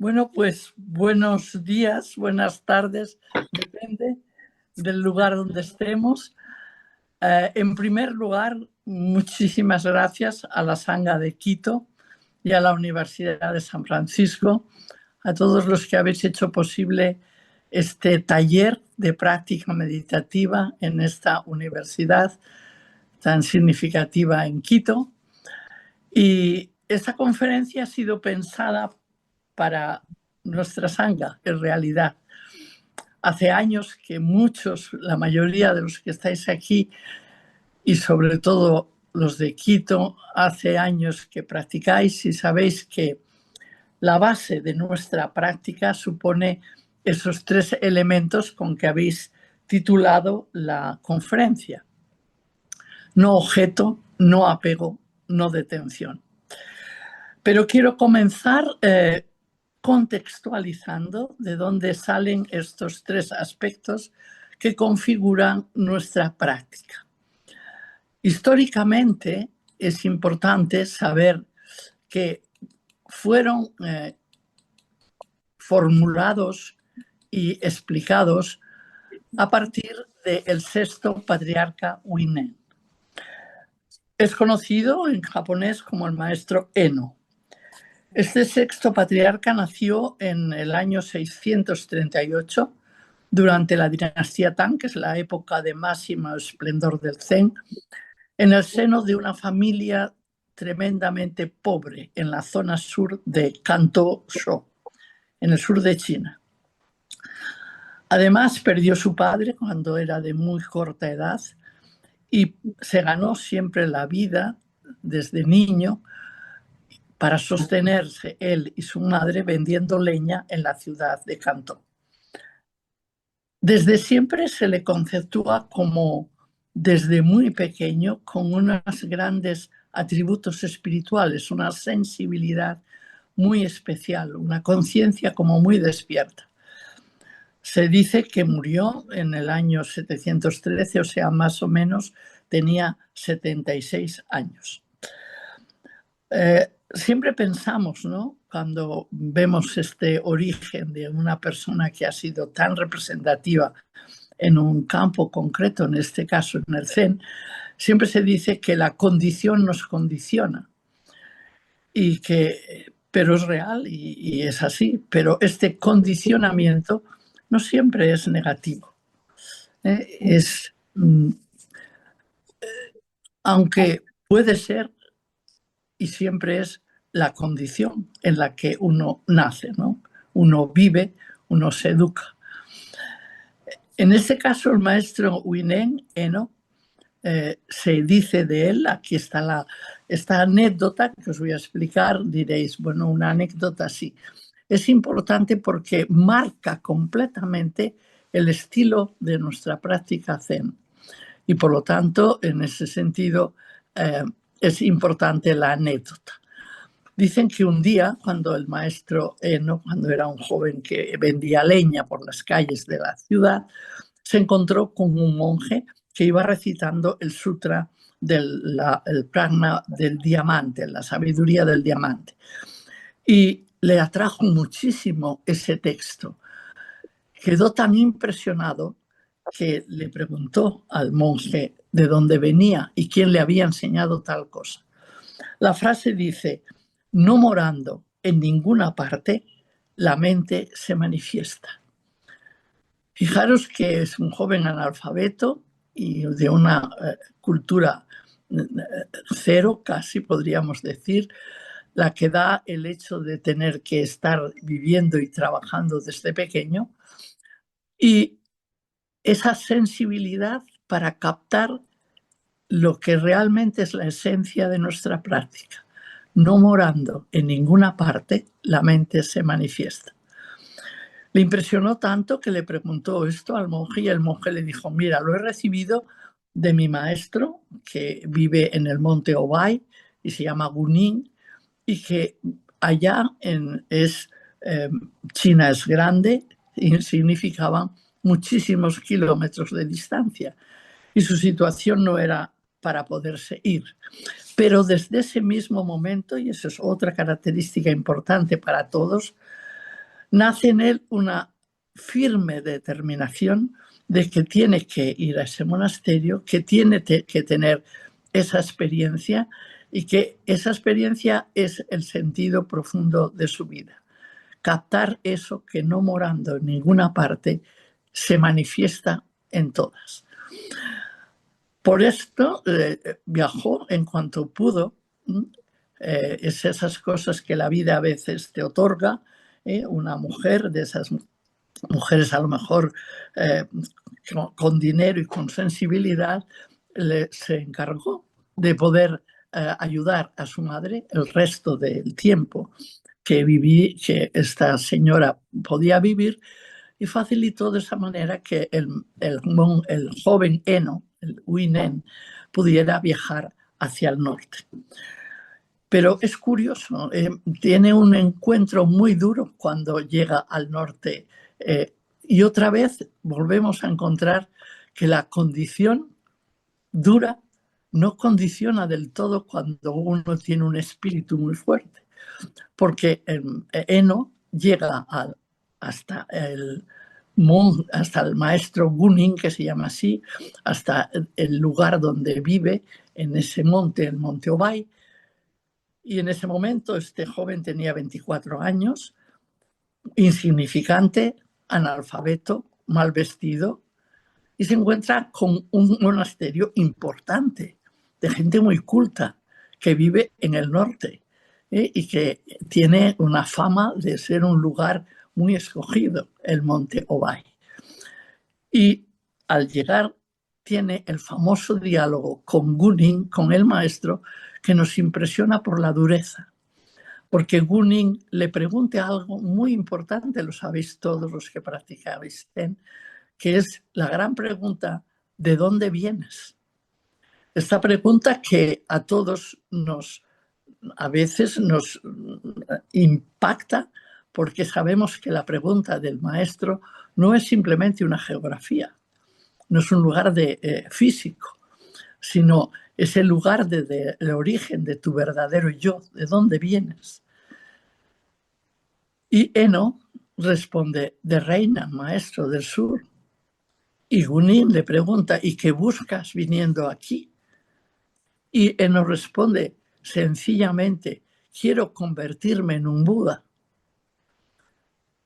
Bueno, pues buenos días, buenas tardes, depende del lugar donde estemos. En primer lugar, muchísimas gracias a la Sangha de Quito y a la Universidad de San Francisco, a todos los que habéis hecho posible este taller de práctica meditativa en esta universidad tan significativa en Quito. Y esta conferencia ha sido pensada para nuestra Sangha, en realidad. Hace años que muchos, la mayoría de los que estáis aquí, y sobre todo los de Quito, hace años que practicáis y sabéis que la base de nuestra práctica supone esos tres elementos con que habéis titulado la conferencia: no objeto, no apego, no detención. Pero quiero comenzar contextualizando de dónde salen estos tres aspectos que configuran nuestra práctica. Históricamente es importante saber que fueron formulados y explicados a partir del sexto patriarca Huineng. Es conocido en japonés como el maestro Eno. Este sexto patriarca nació en el año 638 durante la dinastía Tang, que es la época de máximo esplendor del Zen, en el seno de una familia tremendamente pobre en la zona sur de Kanto-shō, en el sur de China. Además, perdió su padre cuando era de muy corta edad y se ganó siempre la vida desde niño para sostenerse él y su madre vendiendo leña en la ciudad de Kanto. Desde siempre se le conceptúa como, desde muy pequeño, con unos grandes atributos espirituales, una sensibilidad muy especial, una conciencia como muy despierta. Se dice que murió en el año 713, o sea, más o menos tenía 76 años. Siempre pensamos, ¿no?, cuando vemos este origen de una persona que ha sido tan representativa en un campo concreto, en este caso en el Zen, siempre se dice que la condición nos condiciona, pero es real y es así, pero este condicionamiento no siempre es negativo. Aunque puede ser, y siempre es la condición en la que uno nace, ¿no? Uno vive, uno se educa. En este caso, el maestro Huineng Eno, se dice de él, aquí está esta anécdota que os voy a explicar, diréis, bueno, una anécdota sí. Es importante porque marca completamente el estilo de nuestra práctica Zen. Y por lo tanto, en ese sentido, es importante la anécdota. Dicen que un día, cuando el maestro Eno, cuando era un joven que vendía leña por las calles de la ciudad, se encontró con un monje que iba recitando el sutra el prana del diamante, la sabiduría del diamante. Y le atrajo muchísimo ese texto. Quedó tan impresionado que le preguntó al monje de dónde venía y quién le había enseñado tal cosa. La frase dice: no morando en ninguna parte, la mente se manifiesta. Fijaros que es un joven analfabeto y de una cultura cero, casi podríamos decir, la que da el hecho de tener que estar viviendo y trabajando desde pequeño, y esa sensibilidad para captar lo que realmente es la esencia de nuestra práctica. No morando en ninguna parte, la mente se manifiesta. Le impresionó tanto que le preguntó esto al monje y el monje le dijo: mira, lo he recibido de mi maestro que vive en el monte Obay y se llama Gunin, y que allá China es grande y significaban muchísimos kilómetros de distancia y su situación no era para poderse ir. Pero desde ese mismo momento, y eso es otra característica importante para todos, nace en él una firme determinación de que tiene que ir a ese monasterio, que tiene que tener esa experiencia y que esa experiencia es el sentido profundo de su vida. Captar eso que no morando en ninguna parte se manifiesta en todas. Por esto viajó en cuanto pudo. Es esas cosas que la vida a veces te otorga. Una mujer, de esas mujeres a lo mejor con dinero y con sensibilidad, se encargó de poder ayudar a su madre el resto del tiempo que esta señora podía vivir, y facilitó de esa manera que el joven Eno, el Huinén, pudiera viajar hacia el norte. Pero es curioso, tiene un encuentro muy duro cuando llega al norte, y otra vez volvemos a encontrar que la condición dura no condiciona del todo cuando uno tiene un espíritu muy fuerte, porque Eno llega hasta el maestro Gunin, que se llama así, hasta el lugar donde vive, en ese monte, el monte Obai. Y en ese momento este joven tenía 24 años, insignificante, analfabeto, mal vestido, y se encuentra con un monasterio importante, de gente muy culta, que vive en el norte, y que tiene una fama de ser un lugar muy escogido, el monte Obai. Y al llegar tiene el famoso diálogo con Gunin, con el maestro, que nos impresiona por la dureza. Porque Gunin le pregunta algo muy importante, lo sabéis todos los que practicáis Zen, que es la gran pregunta: ¿de dónde vienes? Esta pregunta que a todos a veces nos impacta, porque sabemos que la pregunta del maestro no es simplemente una geografía, no es un lugar físico, sino es el lugar del origen de tu verdadero yo, de dónde vienes. Y Eno responde: de Reina, maestro del sur. Y Gunin le pregunta: ¿y qué buscas viniendo aquí? Y Eno responde sencillamente: quiero convertirme en un Buda.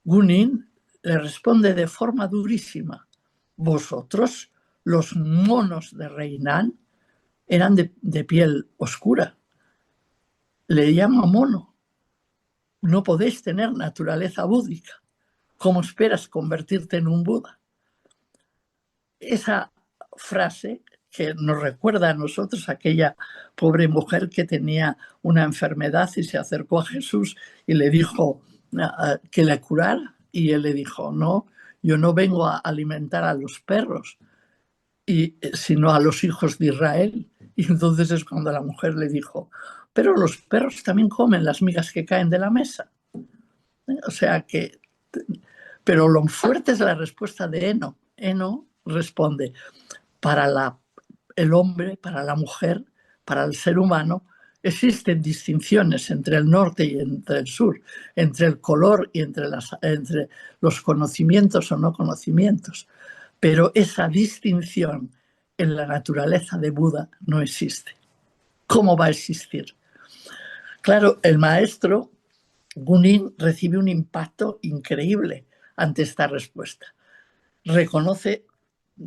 Gunin le responde de forma durísima: vosotros, los monos de Reinan, eran de piel oscura. Le llama mono. No podéis tener naturaleza búdica. ¿Cómo esperas convertirte en un Buda? Esa frase que nos recuerda a nosotros aquella pobre mujer que tenía una enfermedad y se acercó a Jesús y le dijo que le curara, y él le dijo: no, yo no vengo a alimentar a los perros, sino a los hijos de Israel. Y entonces es cuando la mujer le dijo: pero los perros también comen las migas que caen de la mesa. O sea que... Pero lo fuerte es la respuesta de Eno. Eno responde: para el hombre, para la mujer, para el ser humano, existen distinciones entre el norte y entre el sur, entre el color y entre los conocimientos o no conocimientos. Pero esa distinción en la naturaleza de Buda no existe. ¿Cómo va a existir? Claro, el maestro Gunin recibe un impacto increíble ante esta respuesta. Reconoce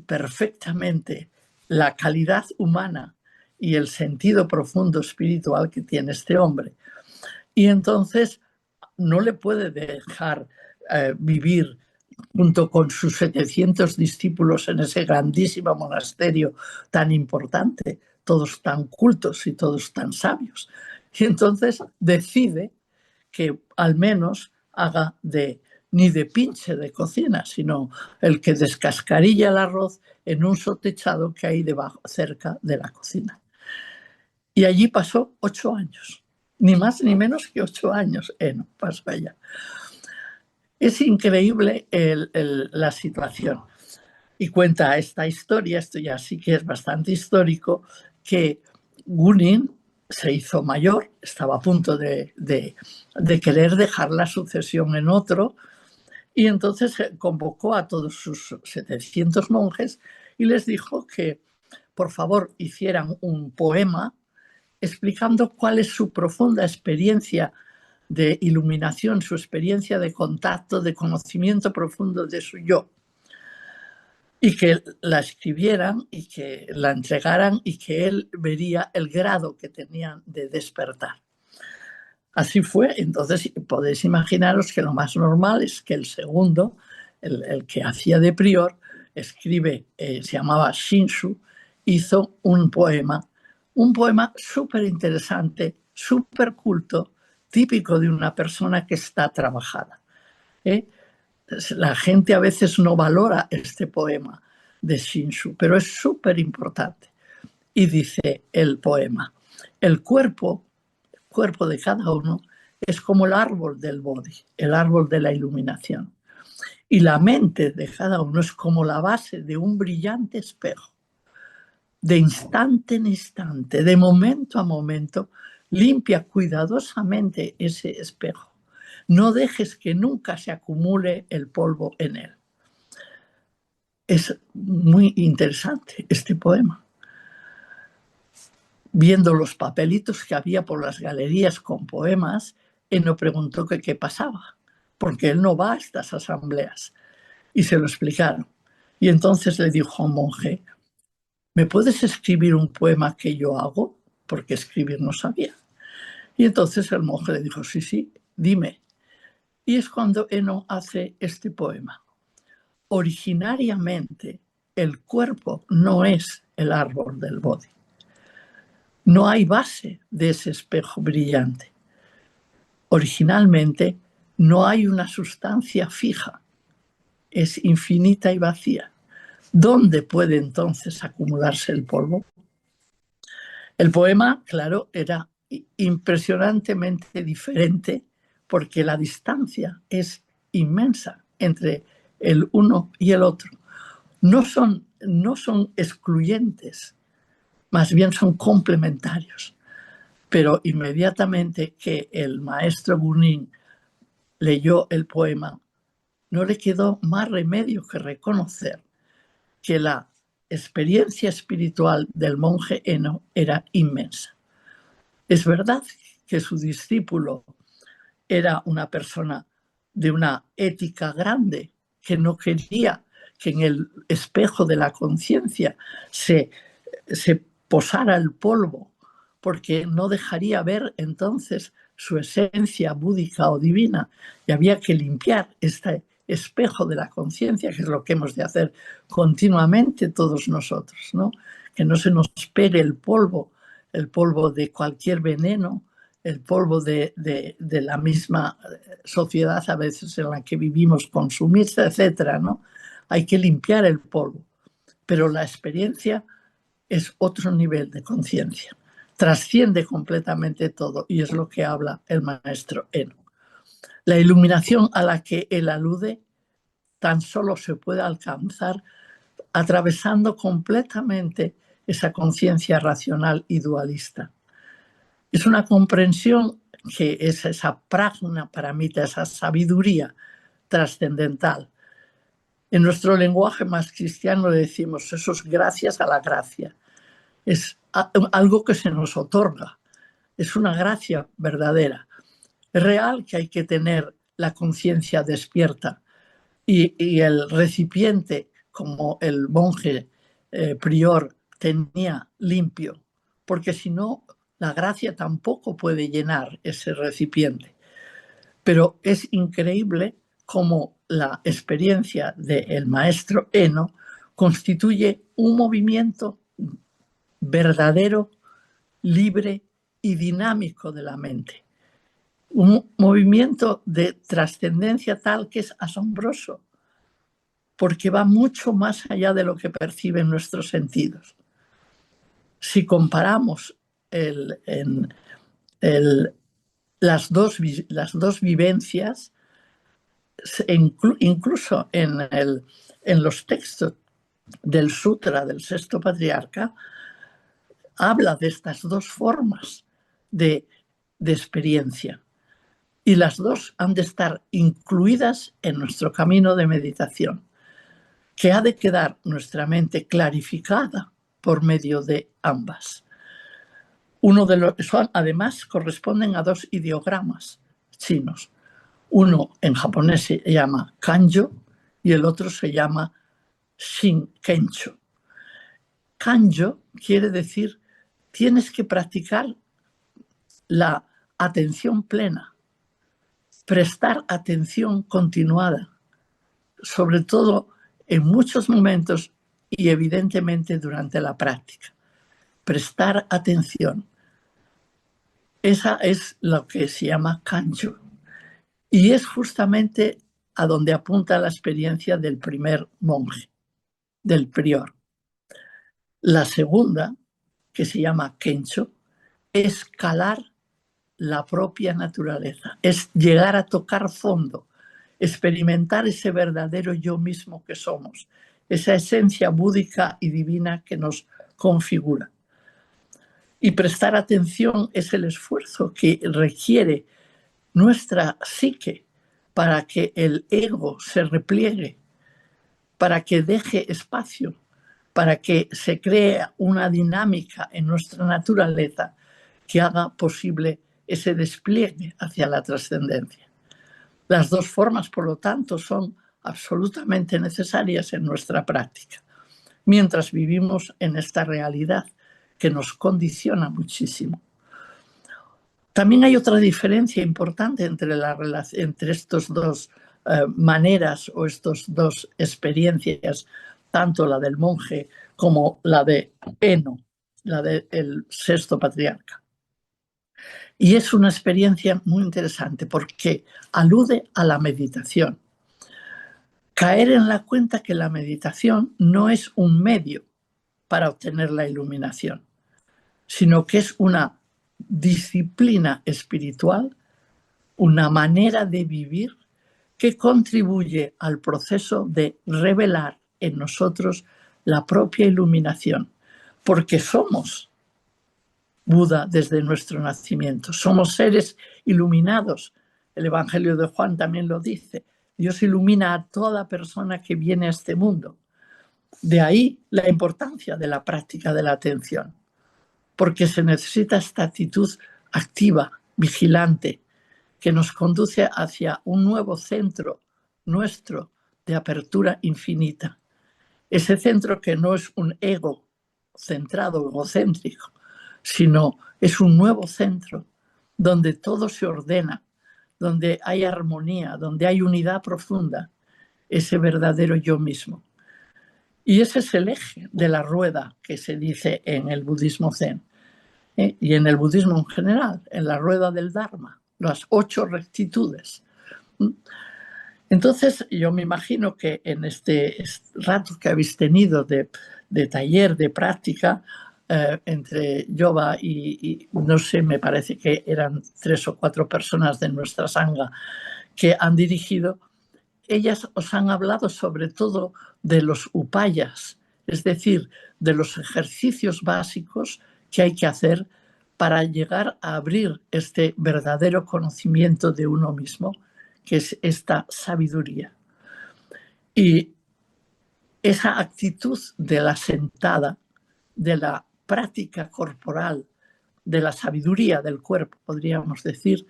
perfectamente la calidad humana y el sentido profundo espiritual que tiene este hombre. Y entonces no le puede dejar vivir junto con sus 700 discípulos en ese grandísimo monasterio tan importante, todos tan cultos y todos tan sabios. Y entonces decide que al menos haga ni de pinche de cocina, sino el que descascarilla el arroz en un sotechado que hay debajo, cerca de la cocina. Y allí pasó 8 años, ni más ni menos que 8 años, no pasó allá. Es increíble la situación. Y cuenta esta historia, esto ya sí que es bastante histórico, que Gunin se hizo mayor, estaba a punto de querer dejar la sucesión en otro, Y entonces convocó a todos sus 700 monjes y les dijo que por favor hicieran un poema explicando cuál es su profunda experiencia de iluminación, su experiencia de contacto, de conocimiento profundo de su yo. Y que la escribieran y que la entregaran y que él vería el grado que tenían de despertar. Así fue. Entonces podéis imaginaros que lo más normal es que el segundo, el que hacía de prior, escribe, se llamaba Shinshu, hizo un poema súper interesante, súper culto, típico de una persona que está trabajada. La gente a veces no valora este poema de Shinshu, pero es súper importante. Y dice el poema, el cuerpo de cada uno es como el árbol del Bodhi, el árbol de la iluminación. Y la mente de cada uno es como la base de un brillante espejo. De instante en instante, de momento a momento, limpia cuidadosamente ese espejo. No dejes que nunca se acumule el polvo en él. Es muy interesante este poema. Viendo los papelitos que había por las galerías con poemas, Eno preguntó que qué pasaba, porque él no va a estas asambleas. Y se lo explicaron. Y entonces le dijo a un monje, ¿me puedes escribir un poema que yo hago? Porque escribir no sabía. Y entonces el monje le dijo, sí, dime. Y es cuando Eno hace este poema. Originariamente, el cuerpo no es el árbol del Bodhi. No hay base de ese espejo brillante. Originalmente, no hay una sustancia fija. Es infinita y vacía. ¿Dónde puede entonces acumularse el polvo? El poema, claro, era impresionantemente diferente porque la distancia es inmensa entre el uno y el otro. No son excluyentes, más bien son complementarios. Pero inmediatamente que el maestro Gunin leyó el poema, no le quedó más remedio que reconocer que la experiencia espiritual del monje Eno era inmensa. Es verdad que su discípulo era una persona de una ética grande, que no quería que en el espejo de la conciencia se posara el polvo, porque no dejaría ver entonces su esencia búdica o divina, y había que limpiar este espejo de la conciencia, que es lo que hemos de hacer continuamente todos nosotros, ¿no? Que no se nos pegue el polvo de cualquier veneno, el polvo de la misma sociedad a veces en la que vivimos, consumista, etcétera, ¿no? Hay que limpiar el polvo, pero la experiencia es otro nivel de conciencia, trasciende completamente todo, y es lo que habla el maestro Eno. La iluminación a la que él alude tan solo se puede alcanzar atravesando completamente esa conciencia racional y dualista. Es una comprensión que es esa prajna paramita, esa sabiduría trascendental. En nuestro lenguaje más cristiano le decimos, eso es gracias a la gracia. Es algo que se nos otorga, es una gracia verdadera. Es real que hay que tener la conciencia despierta y el recipiente, como el monje prior tenía, limpio, porque si no, la gracia tampoco puede llenar ese recipiente. Pero es increíble cómo la experiencia del maestro Eno constituye un movimiento verdadero, libre y dinámico de la mente. Un movimiento de trascendencia tal que es asombroso, porque va mucho más allá de lo que perciben nuestros sentidos. Si comparamos las dos vivencias, incluso en los textos del Sutra del Sexto Patriarca, habla de estas dos formas de experiencia. Y las dos han de estar incluidas en nuestro camino de meditación, que ha de quedar nuestra mente clarificada por medio de ambas. Además, corresponden a dos ideogramas chinos. Uno en japonés se llama kanjo y el otro se llama shinkencho. Kanjo quiere decir tienes que practicar la atención plena, prestar atención continuada, sobre todo en muchos momentos y evidentemente durante la práctica. Prestar atención. Esa es lo que se llama kanjo. Y es justamente a donde apunta la experiencia del primer monje, del prior. La segunda, que se llama kencho, es calar la propia naturaleza, es llegar a tocar fondo, experimentar ese verdadero yo mismo que somos, esa esencia búdica y divina que nos configura. Y prestar atención es el esfuerzo que requiere nuestra psique para que el ego se repliegue, para que deje espacio, para que se cree una dinámica en nuestra naturaleza que haga posible ese despliegue hacia la trascendencia. Las dos formas, por lo tanto, son absolutamente necesarias en nuestra práctica, mientras vivimos en esta realidad que nos condiciona muchísimo. También hay otra diferencia importante entre estas dos maneras o estas dos experiencias, tanto la del monje como la de Eno, la del sexto patriarca. Y es una experiencia muy interesante porque alude a la meditación. Caer en la cuenta que la meditación no es un medio para obtener la iluminación, sino que es una disciplina espiritual, una manera de vivir que contribuye al proceso de revelar en nosotros la propia iluminación, porque somos Buda desde nuestro nacimiento, somos seres iluminados. El Evangelio de Juan también lo dice, Dios ilumina a toda persona que viene a este mundo. De ahí la importancia de la práctica de la atención, porque se necesita esta actitud activa, vigilante, que nos conduce hacia un nuevo centro nuestro de apertura infinita. Ese centro que no es un ego centrado, egocéntrico, sino es un nuevo centro donde todo se ordena, donde hay armonía, donde hay unidad profunda, ese verdadero yo mismo. Y ese es el eje de la rueda que se dice en el budismo zen y en el budismo en general, en la rueda del Dharma, las 8 rectitudes. Entonces, yo me imagino que en este rato que habéis tenido de taller, de práctica, entre Yoba y no sé, me parece que eran 3 o 4 personas de nuestra sangha que han dirigido, ellas os han hablado sobre todo de los upayas, es decir, de los ejercicios básicos que hay que hacer para llegar a abrir este verdadero conocimiento de uno mismo, que es esta sabiduría. Y esa actitud de la sentada, de la práctica corporal, de la sabiduría del cuerpo, podríamos decir,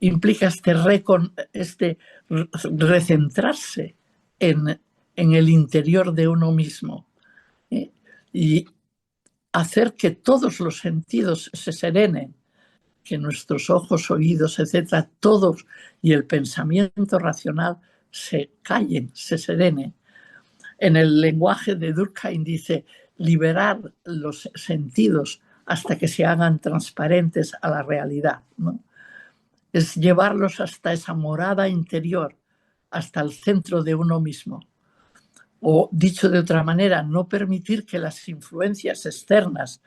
implica este recentrarse en el interior de uno mismo y hacer que todos los sentidos se serenen, que nuestros ojos, oídos, etcétera, todos y el pensamiento racional se callen, se serenen. En el lenguaje de Durkheim dice liberar los sentidos hasta que se hagan transparentes a la realidad, ¿no? Es llevarlos hasta esa morada interior, hasta el centro de uno mismo. O dicho de otra manera, no permitir que las influencias externas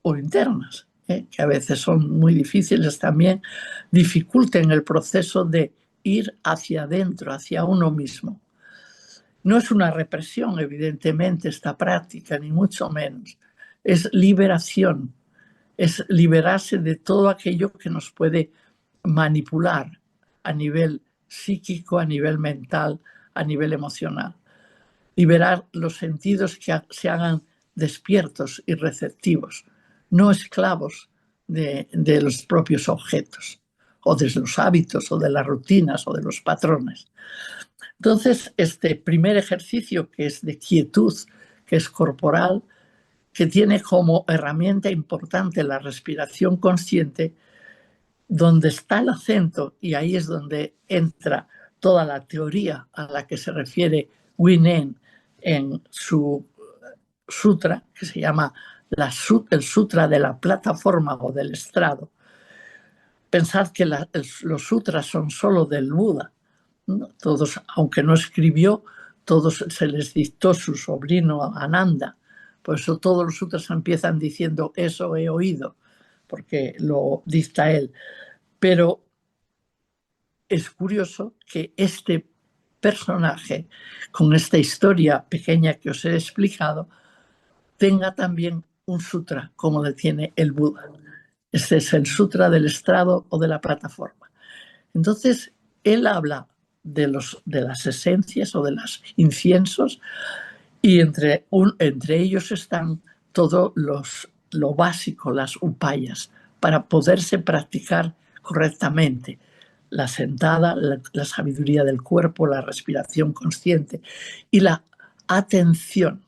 o internas, que a veces son muy difíciles también, dificulten el proceso de ir hacia adentro, hacia uno mismo. No es una represión, evidentemente, esta práctica, ni mucho menos. Es liberación, es liberarse de todo aquello que nos puede manipular, a nivel psíquico, a nivel mental, a nivel emocional. Liberar los sentidos que se hagan despiertos y receptivos, no esclavos de los propios objetos, o de los hábitos, o de las rutinas, o de los patrones. Entonces, este primer ejercicio, que es de quietud, que es corporal, que tiene como herramienta importante la respiración consciente, donde está el acento, y ahí es donde entra toda la teoría a la que se refiere Huineng en su sutra, que se llama el Sutra de la Plataforma o del Estrado. Pensad que los sutras son solo del Buda, ¿no? Todos, aunque no escribió, todos se les dictó su sobrino Ananda. Por eso todos los sutras empiezan diciendo eso he oído, porque lo dicta él. Pero es curioso que este personaje, con esta historia pequeña que os he explicado, tenga también un sutra como le tiene el Buda. Este es el Sutra del Estrado o de la Plataforma. Entonces, él habla de las esencias o de los inciensos, y entre ellos están todo lo básico, las upayas, para poderse practicar correctamente. La sentada, la sabiduría del cuerpo, la respiración consciente y la atención.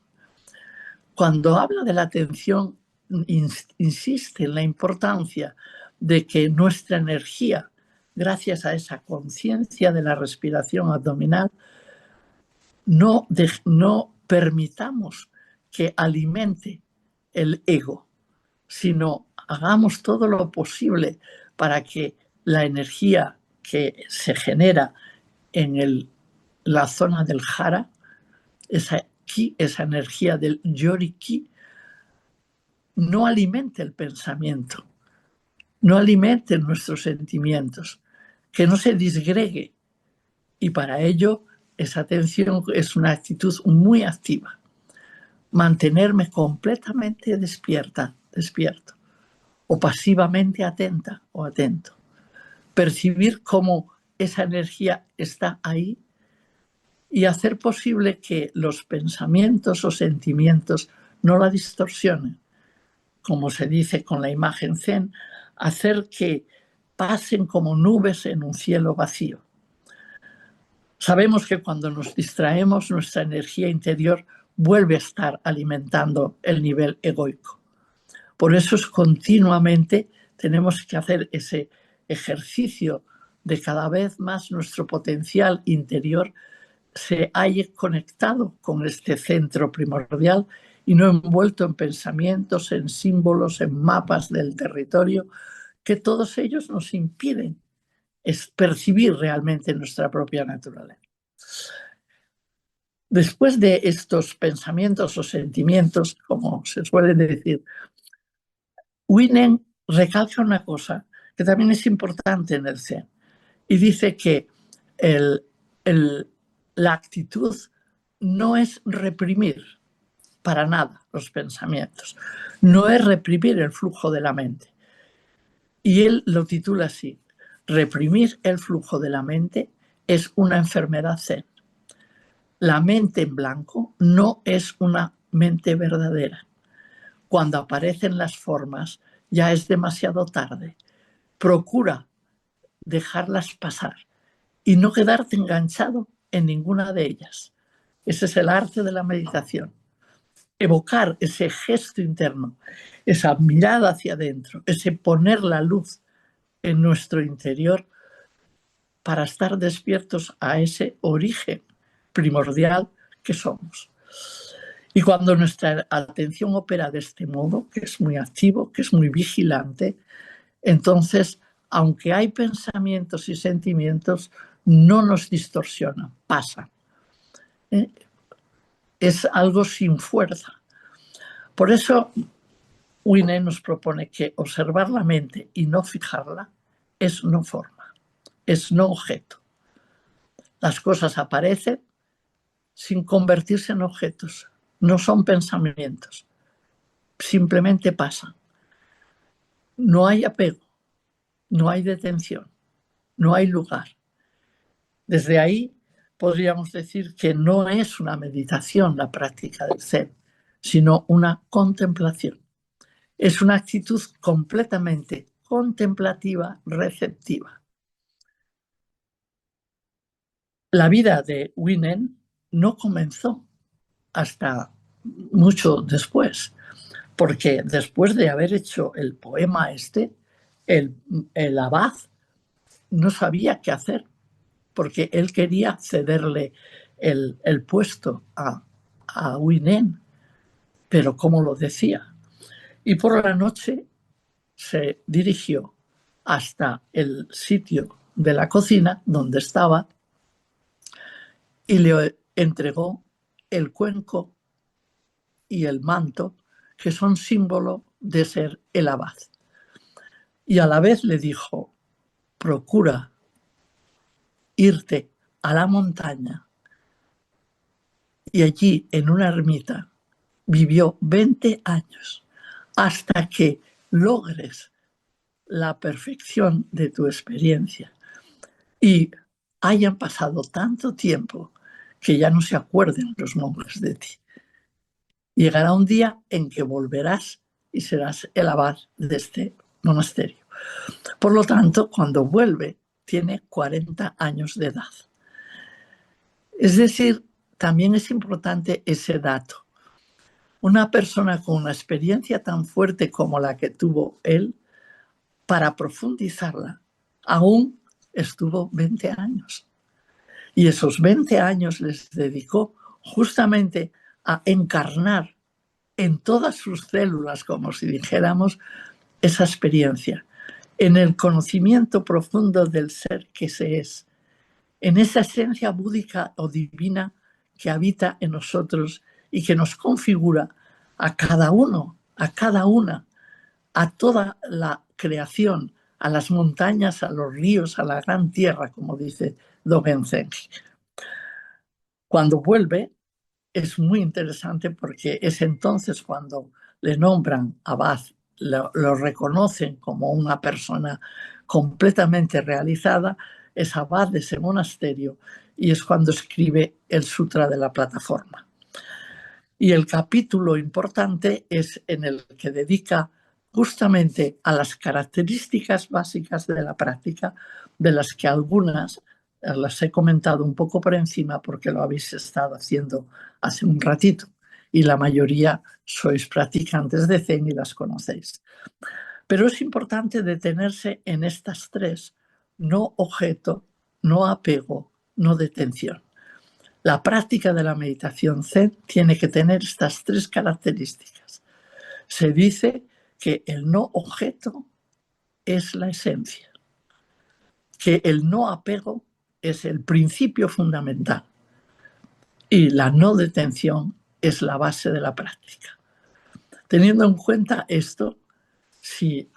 Cuando habla de la atención, insiste en la importancia de que nuestra energía, gracias a esa conciencia de la respiración abdominal, no permitamos que alimente el ego, sino hagamos todo lo posible para que la energía que se genera en la zona del jara, esa ki, esa energía del yori-ki, no alimente el pensamiento, no alimente nuestros sentimientos, que no se disgregue. Y para ello, esa atención es una actitud muy activa. Mantenerme completamente despierto, o pasivamente atenta o atento. Percibir cómo esa energía está ahí y hacer posible que los pensamientos o sentimientos no la distorsionen. Como se dice con la imagen Zen, hacer que pasen como nubes en un cielo vacío. Sabemos que cuando nos distraemos, nuestra energía interior vuelve a estar alimentando el nivel egoico. Por eso continuamente tenemos que hacer ese ejercicio de cada vez más nuestro potencial interior se haya conectado con este centro primordial y no envuelto en pensamientos, en símbolos, en mapas del territorio, que todos ellos nos impiden percibir realmente nuestra propia naturaleza. Después de estos pensamientos o sentimientos, como se suele decir, Huineng recalca una cosa que también es importante en el Zen, y dice que la actitud no es reprimir para nada los pensamientos, no es reprimir el flujo de la mente. Y él lo titula así: reprimir el flujo de la mente es una enfermedad Zen. La mente en blanco no es una mente verdadera. Cuando aparecen las formas, ya es demasiado tarde. Procura dejarlas pasar y no quedarte enganchado en ninguna de ellas. Ese es el arte de la meditación. Evocar ese gesto interno, esa mirada hacia adentro, ese poner la luz en nuestro interior para estar despiertos a ese origen primordial que somos. Y cuando nuestra atención opera de este modo, que es muy activo, que es muy vigilante, entonces, aunque hay pensamientos y sentimientos, no nos distorsionan, pasan. Es algo sin fuerza. Por eso, Huineng nos propone que observar la mente y no fijarla es no forma, es no objeto. Las cosas aparecen sin convertirse en objetos, no son pensamientos, simplemente pasan. No hay apego, no hay detención, no hay lugar. Desde ahí podríamos decir que no es una meditación la práctica del Zen, sino una contemplación. Es una actitud completamente contemplativa, receptiva. La vida de Huineng no comenzó hasta mucho después, porque después de haber hecho el poema el abad no sabía qué hacer, porque él quería cederle el puesto a Huineng, pero ¿cómo lo decía? Y por la noche se dirigió hasta el sitio de la cocina donde estaba y le entregó el cuenco y el manto, que son símbolo de ser el abad. Y a la vez le dijo: procura irte a la montaña. Y allí, en una ermita, vivió 20 años, hasta que logres la perfección de tu experiencia y hayan pasado tanto tiempo que ya no se acuerden los monjes de ti. Llegará un día en que volverás y serás el abad de este monasterio. Por lo tanto, cuando vuelve, tiene 40 años de edad. Es decir, también es importante ese dato. Una persona con una experiencia tan fuerte como la que tuvo él, para profundizarla, aún estuvo 20 años. Y esos 20 años les dedicó justamente a encarnar en todas sus células, como si dijéramos, esa experiencia, en el conocimiento profundo del ser que se es, en esa esencia búdica o divina que habita en nosotros y que nos configura a cada uno, a cada una, a toda la creación, a las montañas, a los ríos, a la gran tierra, como dice Dogen Zenji. Cuando vuelve, es muy interesante porque es entonces cuando le nombran abad, lo reconocen como una persona completamente realizada, es abad de ese monasterio, y es cuando escribe el Sutra de la Plataforma. Y el capítulo importante es en el que dedica justamente a las características básicas de la práctica, de las que algunas las he comentado un poco por encima porque lo habéis estado haciendo hace un ratito y la mayoría sois practicantes de Zen y las conocéis. Pero es importante detenerse en estas tres: no objeto, no apego, no detención. La práctica de la meditación Zen tiene que tener estas tres características. Se dice que el no objeto es la esencia, que el no apego es el principio fundamental y la no detención es la base de la práctica. Teniendo en cuenta esto, si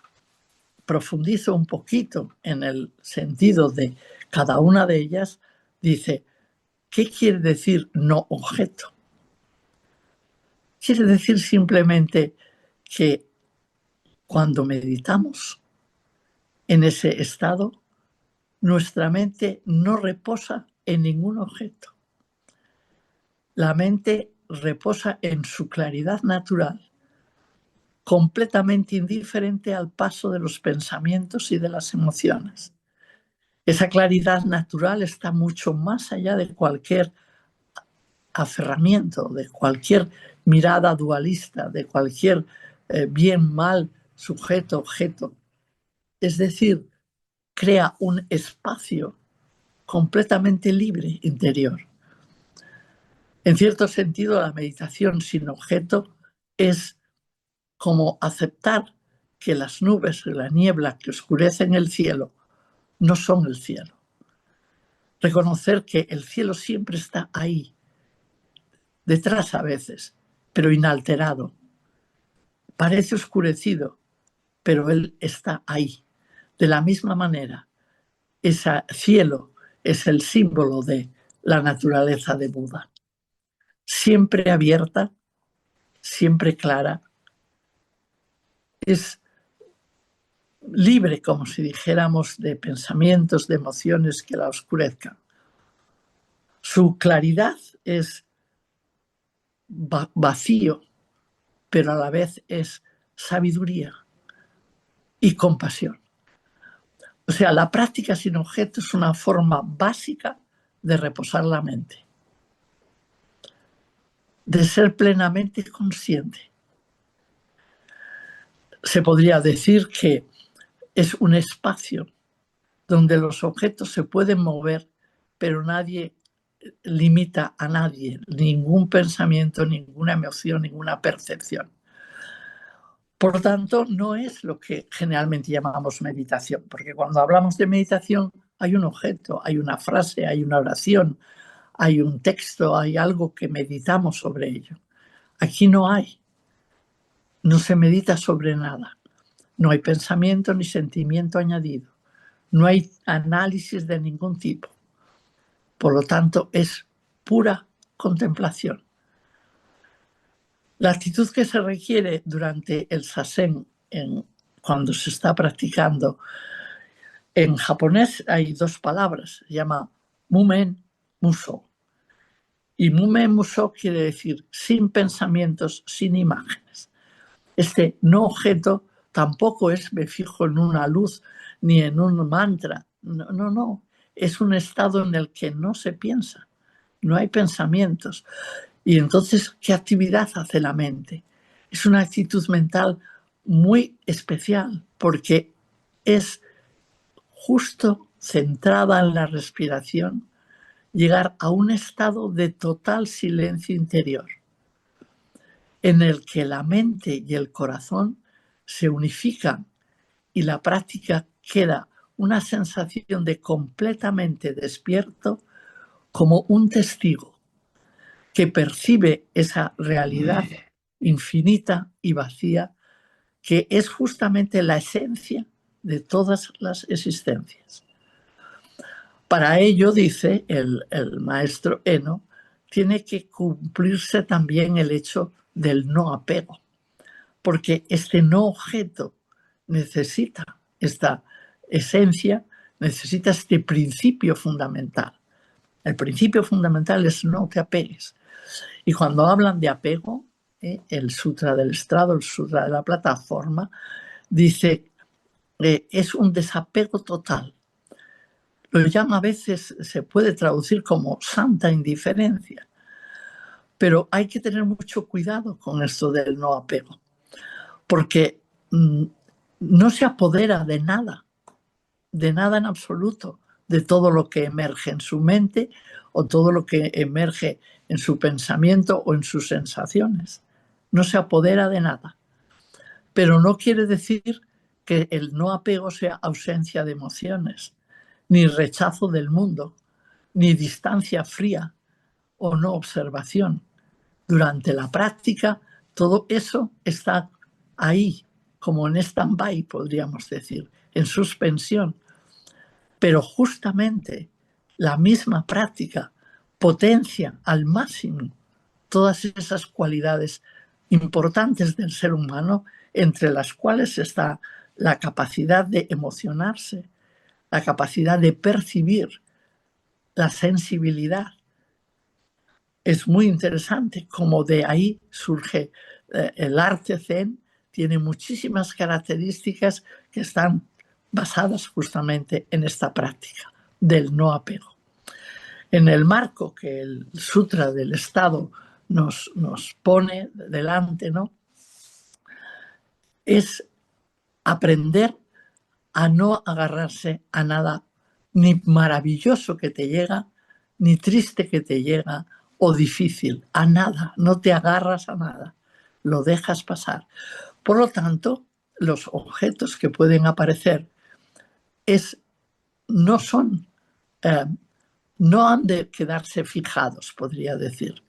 profundizo un poquito en el sentido de cada una de ellas, dice: ¿qué quiere decir no objeto? Quiere decir simplemente que cuando meditamos en ese estado, nuestra mente no reposa en ningún objeto. La mente reposa en su claridad natural, completamente indiferente al paso de los pensamientos y de las emociones. Esa claridad natural está mucho más allá de cualquier aferramiento, de cualquier mirada dualista, de cualquier bien-mal, sujeto-objeto. Es decir, crea un espacio completamente libre interior. En cierto sentido, la meditación sin objeto es como aceptar que las nubes y la niebla que oscurecen el cielo no son el cielo. Reconocer que el cielo siempre está ahí, detrás a veces, pero inalterado. Parece oscurecido, pero él está ahí. De la misma manera, ese cielo es el símbolo de la naturaleza de Buda. Siempre abierta, siempre clara, es libre, como si dijéramos, de pensamientos, de emociones que la oscurezcan. Su claridad es vacío, pero a la vez es sabiduría y compasión. O sea, la práctica sin objeto es una forma básica de reposar la mente, de ser plenamente consciente. Se podría decir que es un espacio donde los objetos se pueden mover, pero nadie limita a nadie, ningún pensamiento, ninguna emoción, ninguna percepción. Por lo tanto, no es lo que generalmente llamamos meditación, porque cuando hablamos de meditación hay un objeto, hay una frase, hay una oración, hay un texto, hay algo que meditamos sobre ello. Aquí no hay, no se medita sobre nada, no hay pensamiento ni sentimiento añadido, no hay análisis de ningún tipo. Por lo tanto, es pura contemplación. La actitud que se requiere durante el sasen, cuando se está practicando, en japonés hay dos palabras, se llama mumen, muso. Y mumen, muso quiere decir sin pensamientos, sin imágenes. Este no objeto tampoco es me fijo en una luz ni en un mantra. No, no, no. Es un estado en el que no se piensa, no hay pensamientos. Y entonces, ¿qué actividad hace la mente? Es una actitud mental muy especial porque es justo centrada en la respiración, llegar a un estado de total silencio interior, en el que la mente y el corazón se unifican y la práctica queda una sensación de completamente despierto como un testigo que percibe esa realidad infinita y vacía que es justamente la esencia de todas las existencias. Para ello, dice el maestro Eno, tiene que cumplirse también el hecho del no apego, porque este no objeto necesita esta esencia, necesita este principio fundamental. El principio fundamental es no te apegues. Y cuando hablan de apego, el Sutra del Estrado, el Sutra de la Plataforma, dice es un desapego total. Lo llama a veces, se puede traducir como santa indiferencia, pero hay que tener mucho cuidado con esto del no apego, porque no se apodera de nada en absoluto, de todo lo que emerge en su mente o todo lo que emerge en su pensamiento o en sus sensaciones. No se apodera de nada. Pero no quiere decir que el no apego sea ausencia de emociones, ni rechazo del mundo, ni distancia fría o no observación. Durante la práctica, todo eso está ahí, como en stand-by, podríamos decir, en suspensión. Pero justamente la misma práctica potencia al máximo todas esas cualidades importantes del ser humano, entre las cuales está la capacidad de emocionarse, la capacidad de percibir, la sensibilidad. Es muy interesante cómo de ahí surge el arte zen, tiene muchísimas características que están basadas justamente en esta práctica del no apego. En el marco que el Sutra del Estado nos pone delante, ¿no? Es aprender a no agarrarse a nada ni maravilloso que te llega, ni triste que te llega, o difícil, a nada, no te agarras a nada, lo dejas pasar. Por lo tanto, los objetos que pueden aparecer no son, no han de quedarse fijados, podría decir.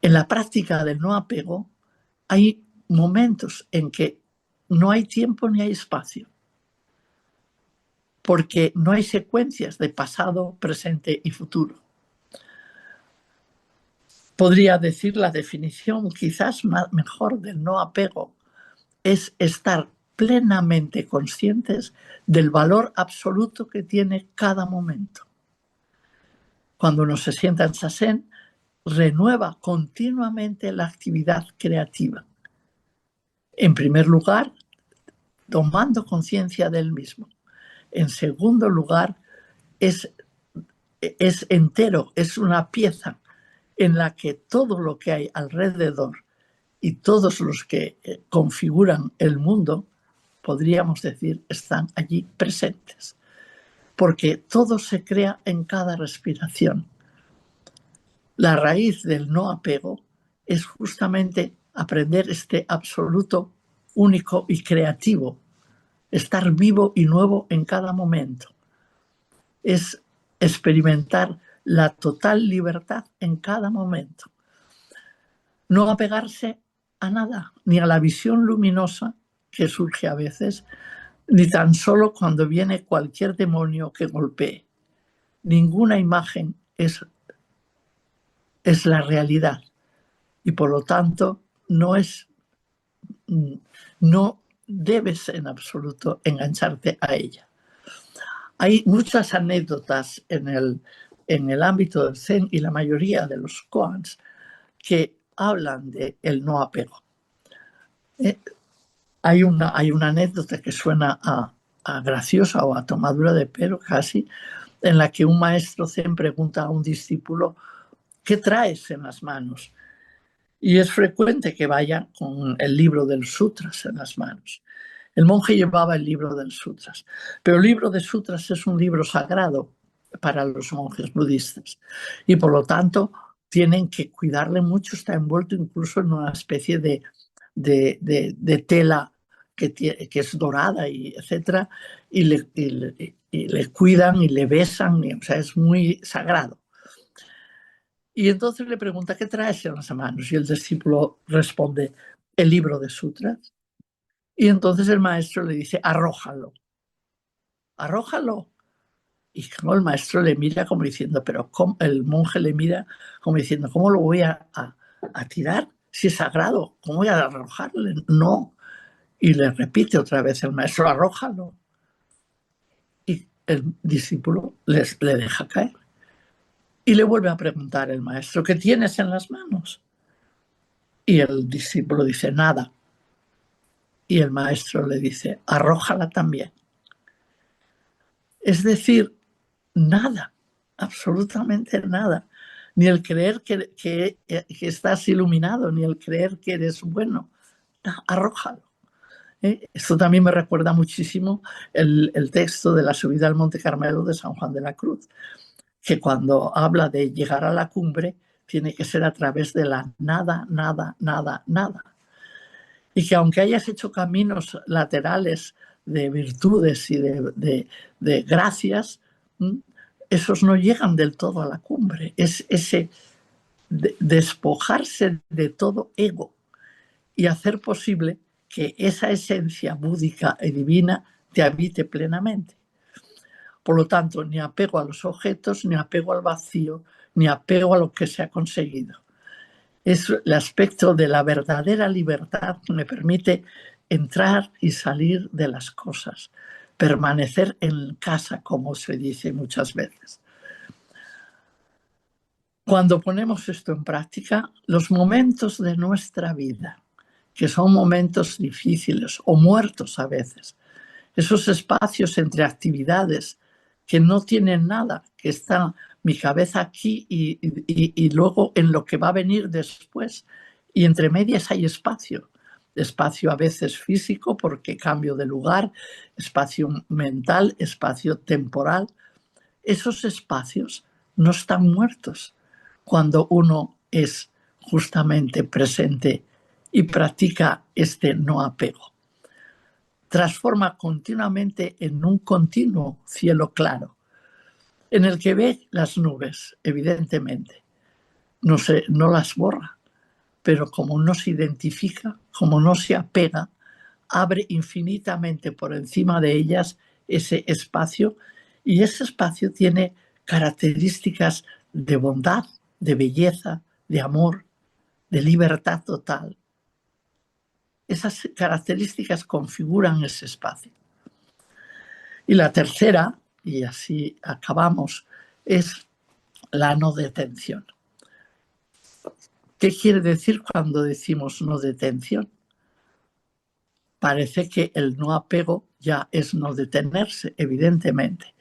En la práctica del no apego hay momentos en que no hay tiempo ni hay espacio, porque no hay secuencias de pasado, presente y futuro. Podría decir la definición quizás mejor del no apego es estar plenamente conscientes del valor absoluto que tiene cada momento. cuando uno se sienta en sasen, renueva continuamente la actividad creativa. En primer lugar, tomando conciencia del mismo. En segundo lugar, es entero, es una pieza en la que todo lo que hay alrededor y todos los que configuran el mundo, podríamos decir, están allí presentes. Porque todo se crea en cada respiración. La raíz del no apego es justamente aprender este absoluto, único y creativo, estar vivo y nuevo en cada momento. Es experimentar la total libertad en cada momento. No apegarse a nada, ni a la visión luminosa que surge a veces, ni tan solo cuando viene cualquier demonio que golpee. Ninguna imagen es la realidad y por lo tanto no debes en absoluto engancharte a ella. Hay muchas anécdotas en el ámbito del Zen y la mayoría de los koans que hablan del no apego. Hay una anécdota que suena a graciosa o a tomadura de pelo casi, en la que un maestro Zen pregunta a un discípulo: ¿qué traes en las manos? Y es frecuente que vaya con el libro del Sutras en las manos. El monje llevaba el libro del Sutras, pero el libro de Sutras es un libro sagrado para los monjes budistas y por lo tanto tienen que cuidarle mucho, está envuelto incluso en una especie de tela que es dorada, y etcétera, y le cuidan y le besan, o sea, es muy sagrado. Y entonces le pregunta: ¿qué traes en las manos? Y el discípulo responde: el libro de sutras. Y entonces el maestro le dice: arrójalo, arrójalo. Y como el maestro le mira como diciendo, pero ¿cómo? El monje le mira como diciendo, ¿cómo lo voy a tirar? Si es sagrado, ¿cómo voy a arrojarle? No. Y le repite otra vez el maestro: arrójalo. Y el discípulo le deja caer. Y le vuelve a preguntar el maestro: ¿qué tienes en las manos? Y el discípulo dice: nada. Y el maestro le dice: arrójala también. Es decir, nada, absolutamente nada. Ni el creer que estás iluminado, ni el creer que eres bueno. Arrójalo. Esto también me recuerda muchísimo el texto de la subida al Monte Carmelo de San Juan de la Cruz, que cuando habla de llegar a la cumbre tiene que ser a través de la nada, nada, nada, nada. Y que aunque hayas hecho caminos laterales de virtudes y de gracias, esos no llegan del todo a la cumbre. Es ese despojarse de todo ego y hacer posible que esa esencia búdica y divina te habite plenamente. Por lo tanto, ni apego a los objetos, ni apego al vacío, ni apego a lo que se ha conseguido. Es el aspecto de la verdadera libertad que me permite entrar y salir de las cosas, permanecer en casa, como se dice muchas veces. Cuando ponemos esto en práctica, los momentos de nuestra vida, que son momentos difíciles o muertos a veces, esos espacios entre actividades que no tienen nada, que está mi cabeza aquí y luego en lo que va a venir después. Y entre medias hay espacio. Espacio a veces físico porque cambio de lugar, espacio mental, espacio temporal. Esos espacios no están muertos cuando uno es justamente presente y practica este no apego. Transforma continuamente en un continuo cielo claro, en el que ve las nubes, evidentemente. No las borra, pero como no se identifica, como no se apega, abre infinitamente por encima de ellas ese espacio, y ese espacio tiene características de bondad, de belleza, de amor, de libertad total. Esas características configuran ese espacio. Y la tercera, y así acabamos, es la no detención. ¿Qué quiere decir cuando decimos no detención? Parece que el no apego ya es no detenerse, evidentemente.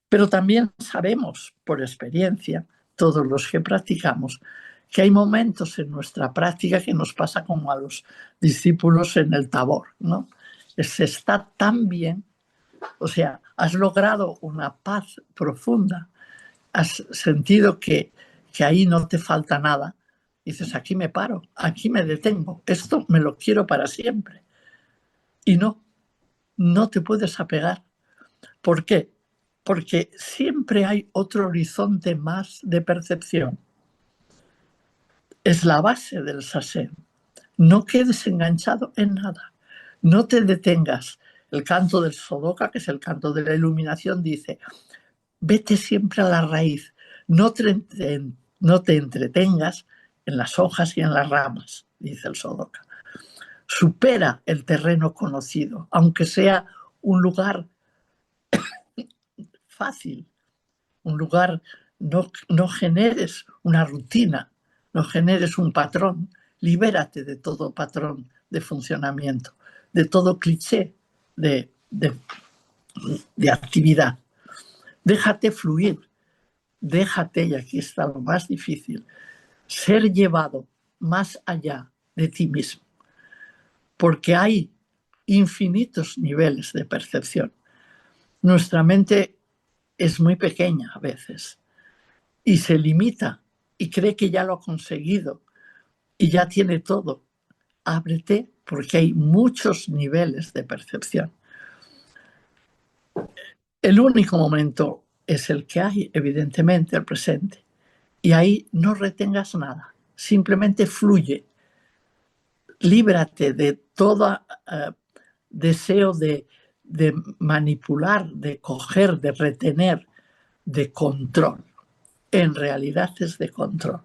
Pero también sabemos por experiencia, todos los que practicamos, que hay momentos en nuestra práctica que nos pasa como a los discípulos en el Tabor, ¿no? Se está tan bien, o sea, has logrado una paz profunda, has sentido que ahí no te falta nada. Dices, aquí me paro, aquí me detengo, esto me lo quiero para siempre. Y no te puedes apegar. ¿Por qué? Porque siempre hay otro horizonte más de percepción. Es la base del sasen. No quedes enganchado en nada. No te detengas. El canto del Sodoka, que es el canto de la iluminación, dice, vete siempre a la raíz. No te entretengas en las hojas y en las ramas, dice el Sodoka. Supera el terreno conocido, aunque sea un lugar fácil, un lugar, no generes una rutina, no generes un patrón, libérate de todo patrón de funcionamiento, de todo cliché de actividad. Déjate fluir, déjate, y aquí está lo más difícil, ser llevado más allá de ti mismo, porque hay infinitos niveles de percepción. Nuestra mente es muy pequeña a veces y se limita y cree que ya lo ha conseguido y ya tiene todo. Ábrete porque hay muchos niveles de percepción. El único momento es el que hay, evidentemente, el presente. Y ahí no retengas nada, simplemente fluye. Líbrate de todo deseo de manipular, de coger, de retener, de control. En realidad es de control.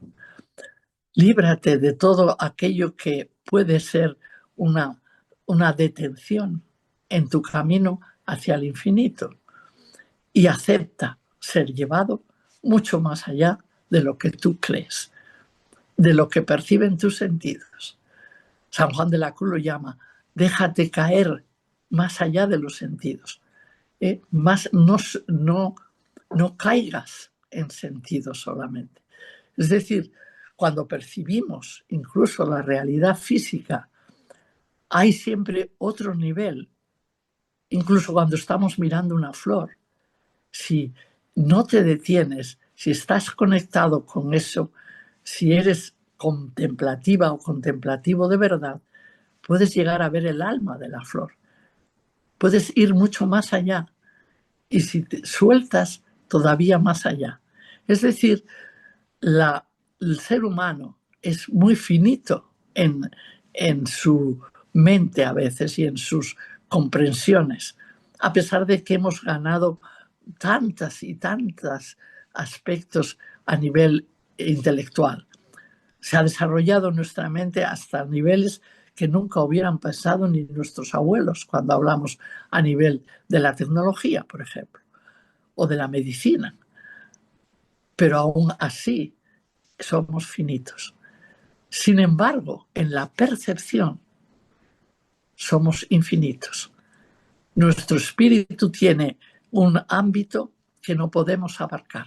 Líbrate de todo aquello que puede ser una detención en tu camino hacia el infinito y acepta ser llevado mucho más allá de lo que tú crees, de lo que perciben tus sentidos. San Juan de la Cruz lo llama, déjate caer más allá de los sentidos. No caigas en sentidos solamente. Es decir, cuando percibimos incluso la realidad física, hay siempre otro nivel. Incluso cuando estamos mirando una flor, si no te detienes, si estás conectado con eso, si eres contemplativa o contemplativo de verdad, puedes llegar a ver el alma de la flor. Puedes ir mucho más allá y si te sueltas, todavía más allá. Es decir, el ser humano es muy finito en su mente a veces y en sus comprensiones, a pesar de que hemos ganado tantas y tantos aspectos a nivel intelectual. Se ha desarrollado nuestra mente hasta niveles que nunca hubieran pasado ni nuestros abuelos cuando hablamos a nivel de la tecnología, por ejemplo, o de la medicina. Pero aún así somos finitos. Sin embargo, en la percepción somos infinitos. Nuestro espíritu tiene un ámbito que no podemos abarcar.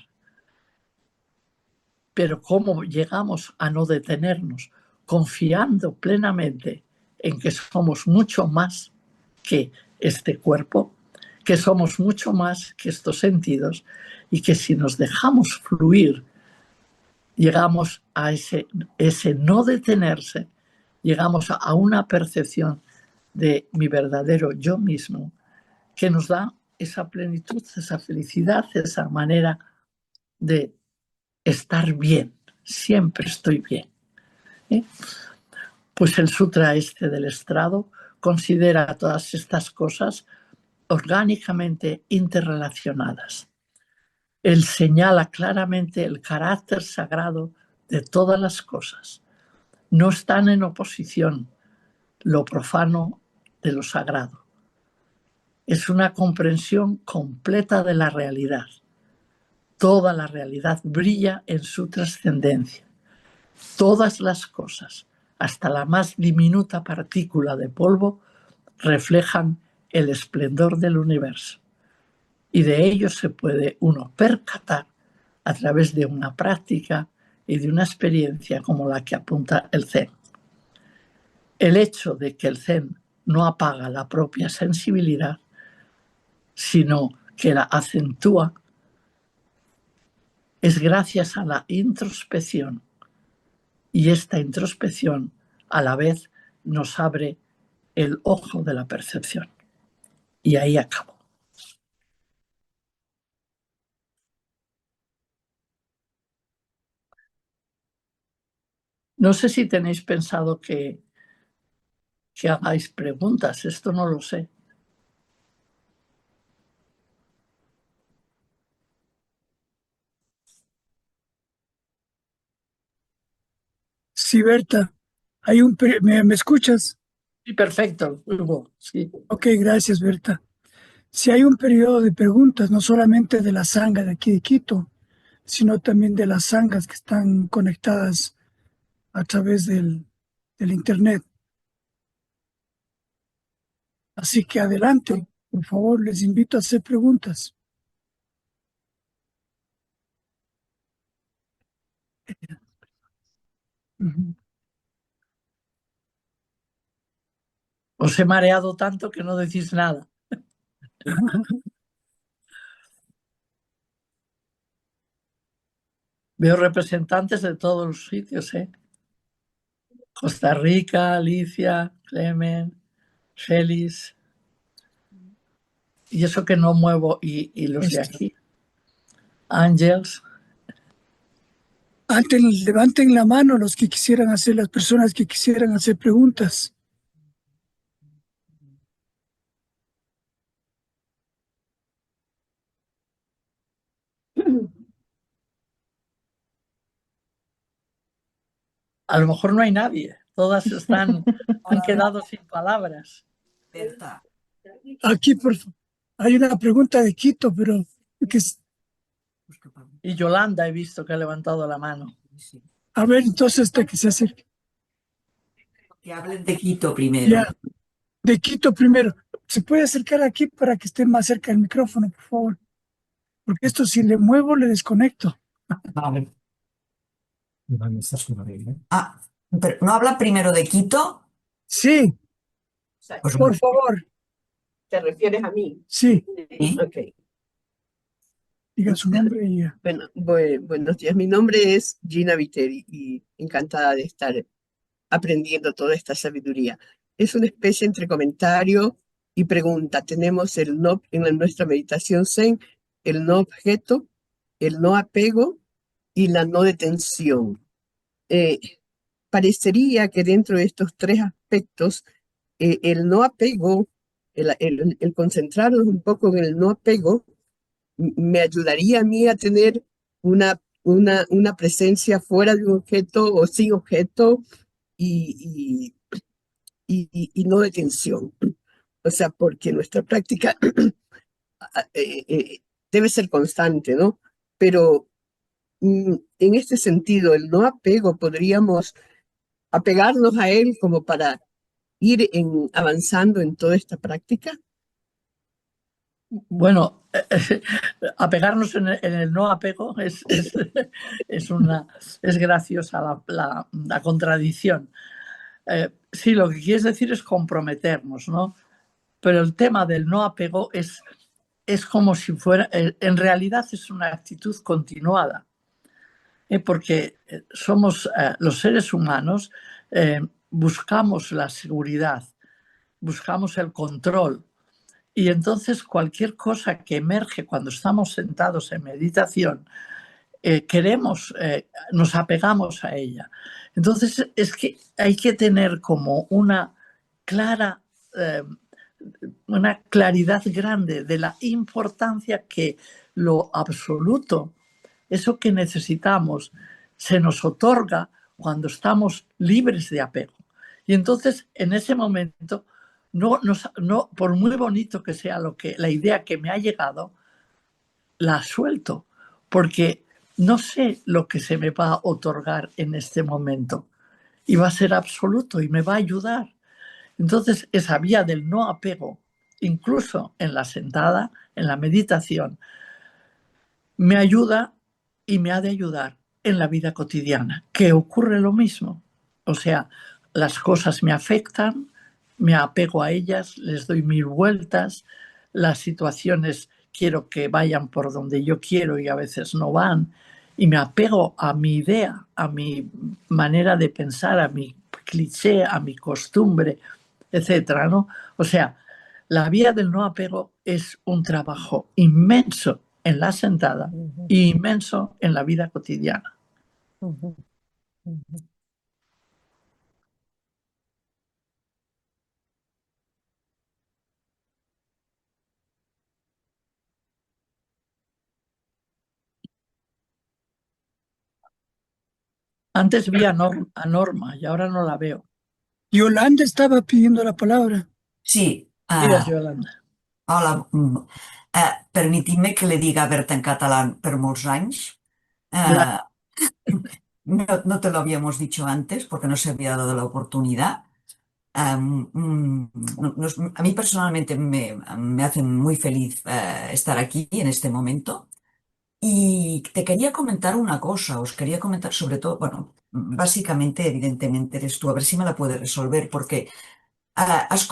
Pero ¿cómo llegamos a no detenernos? Confiando plenamente en que somos mucho más que este cuerpo, que somos mucho más que estos sentidos y que si nos dejamos fluir, llegamos a ese no detenerse, llegamos a una percepción de mi verdadero yo mismo que nos da esa plenitud, esa felicidad, esa manera de estar bien. Siempre estoy bien. Pues el sutra este del estrado considera todas estas cosas orgánicamente interrelacionadas. Él señala claramente el carácter sagrado de todas las cosas. No están en oposición lo profano de lo sagrado. Es una comprensión completa de la realidad. Toda la realidad brilla en su trascendencia. Todas las cosas, hasta la más diminuta partícula de polvo, reflejan el esplendor del universo. Y de ello se puede uno percatar a través de una práctica y de una experiencia como la que apunta el Zen. El hecho de que el Zen no apaga la propia sensibilidad, sino que la acentúa, es gracias a la introspección. Y esta introspección, a la vez, nos abre el ojo de la percepción. Y ahí acabo. No sé si tenéis pensado que hagáis preguntas, esto no lo sé. Sí, Berta, ¿me escuchas? Sí, perfecto, Hugo. Sí. Ok, gracias, Berta. Si hay un periodo de preguntas, no solamente de la sanga de aquí de Quito, sino también de las sangas que están conectadas a través del Internet. Así que adelante, por favor, les invito a hacer preguntas. Ujú. Os he mareado tanto que no decís nada. Veo representantes de todos los sitios, ¿eh? Costa Rica, Alicia, Clemen, Félix. Y eso que no muevo, y los de Esto. aquí. Ángels. Levanten la mano los que quisieran hacer, las personas que quisieran hacer preguntas. A lo mejor no hay nadie. Todas han quedado sin palabras. Aquí hay una pregunta de Quito, pero que Y Yolanda he visto que ha levantado la mano. a ver, entonces hasta que se acerque. Que hablen de Quito primero. Ya, de Quito primero. ¿Se puede acercar aquí para que esté más cerca del micrófono, por favor? Porque esto si le muevo, le desconecto. Vale. Ah, pero ¿no habla primero de Quito? Sí, Pues por favor. ¿Te refieres a mí? Sí, sí. Ok. diga su nombre y ya. Bueno, buenos días. Mi nombre es Gina Viteri y encantada de estar aprendiendo toda esta sabiduría. Es una especie entre comentario y pregunta. Tenemos el no en nuestra meditación Zen, el no objeto, el no apego y la no detención. Eh, Parecería que dentro de estos tres aspectos, el no apego, el concentrarnos un poco en el no apego, me ayudaría a mí a tener una presencia fuera de un objeto o sin objeto y, y no de tensión. O sea, porque nuestra práctica debe ser constante, ¿no? Pero en este sentido, el no apego, podríamos apegarnos a él como para ir avanzando en toda esta práctica. Bueno, apegarnos en el no apego es graciosa la contradicción. Sí, lo que quieres decir es comprometernos, ¿no? Pero el tema del no apego es como si fuera, en realidad es una actitud continuada, porque somos los seres humanos, buscamos la seguridad, buscamos el control. Y entonces cualquier cosa que emerge cuando estamos sentados en meditación, nos apegamos a ella. Entonces es que hay que tener como eh, una claridad grande de la importancia que lo absoluto, eso que necesitamos, se nos otorga cuando estamos libres de apego. Y entonces, en ese momento, no, por muy bonito que sea la idea que me ha llegado, la suelto, porque no sé lo que se me va a otorgar en este momento y va a ser absoluto y me va a ayudar. Entonces, esa vía del no apego, incluso en la sentada, en la meditación, me ayuda y me ha de ayudar en la vida cotidiana, que ocurre lo mismo. O sea, las cosas me afectan, me apego a ellas, les doy mil vueltas, las situaciones quiero que vayan por donde yo quiero y a veces no van, y me apego a mi idea, a mi manera de pensar, a mi cliché, a mi costumbre, etcétera, ¿no? O sea, la vía del no apego es un trabajo inmenso en la sentada y inmenso en la vida cotidiana. Antes vi a Norma y ahora no la veo. Yolanda estaba pidiendo la palabra. Sí, Digues, Yolanda. hola. Permitidme que le diga Berta en catalán per molts anys. Gracias. No te lo habíamos dicho antes porque no se había dado la oportunidad. A mí personalmente me hace muy feliz estar aquí en este momento. Y te quería comentar una cosa, os quería comentar sobre todo, bueno, básicamente, evidentemente eres tú, a ver si me la puedes resolver, porque has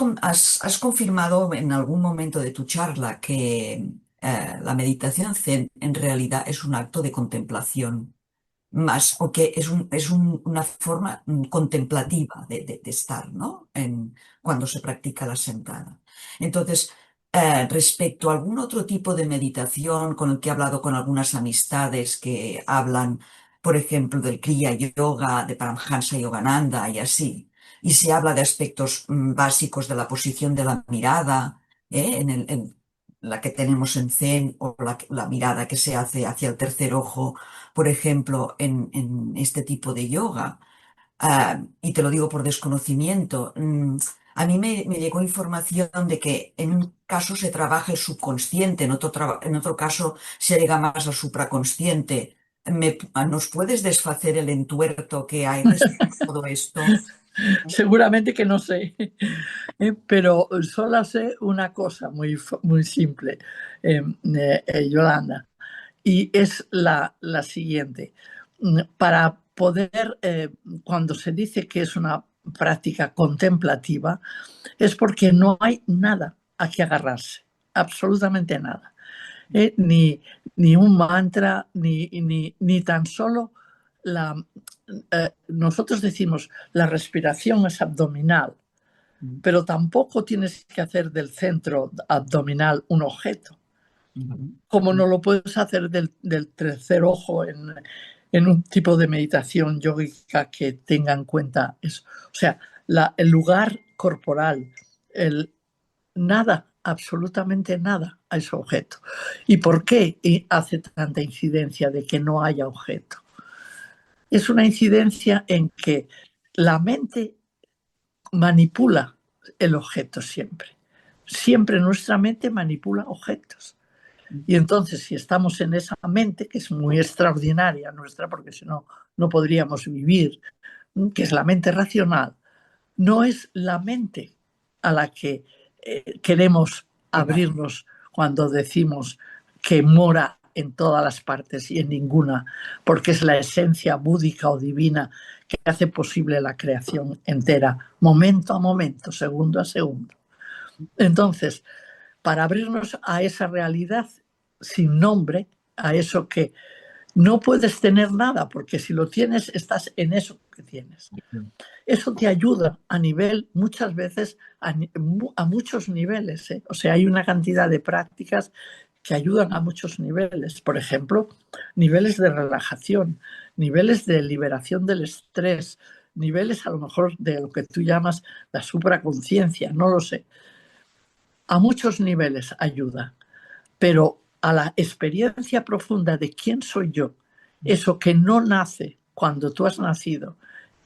confirmado en algún momento de tu charla que la meditación Zen en realidad es un acto de contemplación más, o que una forma contemplativa de estar, ¿no? Cuando se practica la sentada. Entonces, respecto a algún otro tipo de meditación con el que he hablado con algunas amistades que hablan, por ejemplo, del Kriya Yoga, de Paramhansa Yogananda y así, y se habla de aspectos básicos de la posición de la mirada, en la que tenemos en Zen, o la mirada que se hace hacia el tercer ojo, por ejemplo, en este tipo de yoga. Y te lo digo por desconocimiento. A mí me llegó información de que en un caso se trabaja el subconsciente, en otro caso se llega más al supraconsciente. ¿Nos puedes desfacer el entuerto que hay respecto a todo esto? Seguramente que no sé, pero solo sé una cosa muy simple, Yolanda, y es la siguiente. Para poder, cuando se dice que es una práctica contemplativa, es porque no hay nada a que agarrarse, absolutamente nada. Ni un mantra, ni tan solo nosotros decimos la respiración es abdominal, pero tampoco tienes que hacer del centro abdominal un objeto, como no lo puedes hacer del tercer ojo en un tipo de meditación yógica que tenga en cuenta eso. O sea, el lugar corporal, nada, absolutamente nada a ese objeto. ¿Y por qué hace tanta incidencia de que no haya objeto? Es una incidencia en que la mente manipula el objeto siempre. Siempre nuestra mente manipula objetos. Y entonces, si estamos en esa mente, que es muy extraordinaria nuestra, porque si no, no podríamos vivir, que es la mente racional, no es la mente a la que queremos abrirnos cuando decimos que mora en todas las partes y en ninguna, porque es la esencia búdica o divina que hace posible la creación entera, momento a momento, segundo a segundo. Entonces, para abrirnos a esa realidad sin nombre, a eso que no puedes tener nada, porque si lo tienes, estás en eso que tienes. Eso te ayuda a nivel, muchas veces, a muchos niveles. O sea, hay una cantidad de prácticas que ayudan a muchos niveles. Por ejemplo, niveles de relajación, niveles de liberación del estrés, niveles a lo mejor de lo que tú llamas la supraconciencia, no lo sé. A muchos niveles ayuda, pero a la experiencia profunda de quién soy yo, eso que no nace cuando tú has nacido,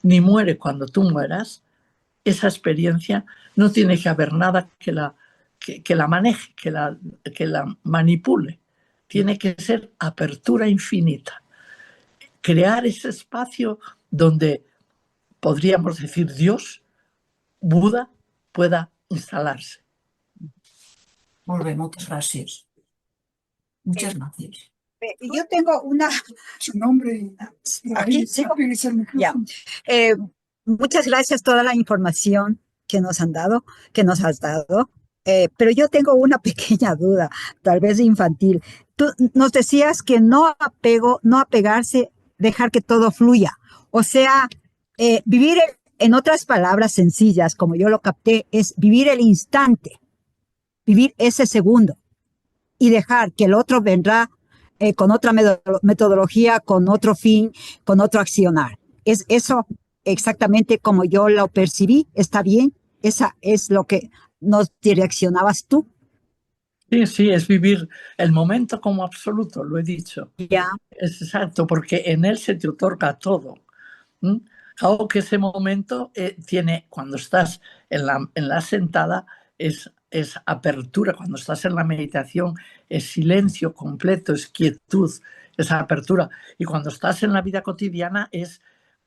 ni muere cuando tú mueras, esa experiencia no tiene que haber nada que la maneje, que la manipule. tiene que ser apertura infinita. Crear ese espacio donde podríamos decir Dios, Buda, pueda instalarse. Molt bé, moltes gràcies. Muchas gracias. Yo tengo una, Su nombre. Aquí, sigo. Apéguese al micrófono. muchas gracias toda la información que nos han dado, que nos has dado. Pero yo tengo una pequeña duda, tal vez infantil. Tú nos decías que no apegarse, dejar que todo fluya. O sea, vivir, en otras palabras sencillas, como yo lo capté, es vivir el instante, vivir ese segundo y dejar que el otro vendrá con otra metodología, con otro fin, con otro accionar. ¿Es eso exactamente como yo lo percibí? ¿Está bien? ¿Esa es lo que nos direccionabas tú? Sí, sí, es vivir el momento como absoluto, lo he dicho. Ya. Es exacto, porque en él se te otorga todo. Claro que ese momento tiene, cuando estás en la sentada, es apertura. Cuando estás en la meditación, es silencio completo, es quietud, es apertura. Y cuando estás en la vida cotidiana,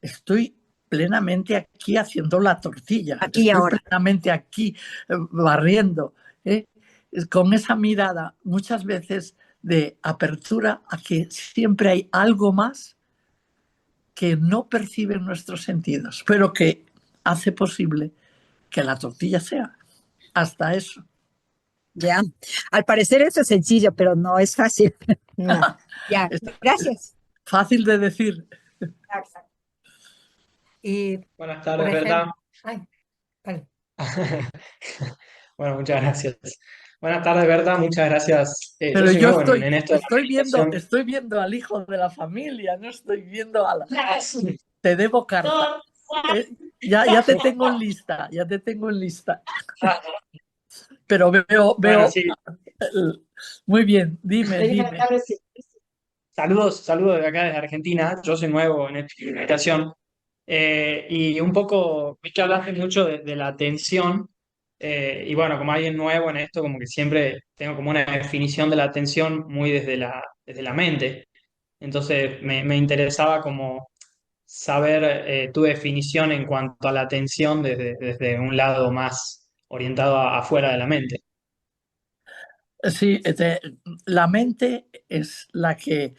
estoy plenamente aquí haciendo la tortilla. Aquí y estoy ahora. plenamente aquí barriendo. Con esa mirada, muchas veces de apertura a que siempre hay algo más que no perciben nuestros sentidos, pero que hace posible que la tortilla sea. Hasta eso. Ya. Al parecer eso es sencillo, pero no es fácil. No. Ya. Es Gracias. fácil de decir. Y Buenas por tardes, Berta. ejemplo, ay, vale. Bueno, muchas gracias. Buenas tardes, Berta. Muchas gracias. Yo Pero soy yo nuevo en esto de la meditación. estoy viendo al hijo de la familia, no estoy viendo a la... Te debo carta. Ya te tengo en lista, ya te tengo en lista. Pero veo... Bueno, sí. Muy bien, dime. Saludos de acá desde Argentina. Yo soy nuevo en esta meditación. Y un poco, vi que hablaste mucho de la atención. Y bueno, como alguien nuevo en esto, como que siempre tengo como una definición de la atención muy desde la mente. Entonces me interesaba como saber tu definición en cuanto a la atención desde un lado más orientado afuera de la mente. Sí, la mente es la que...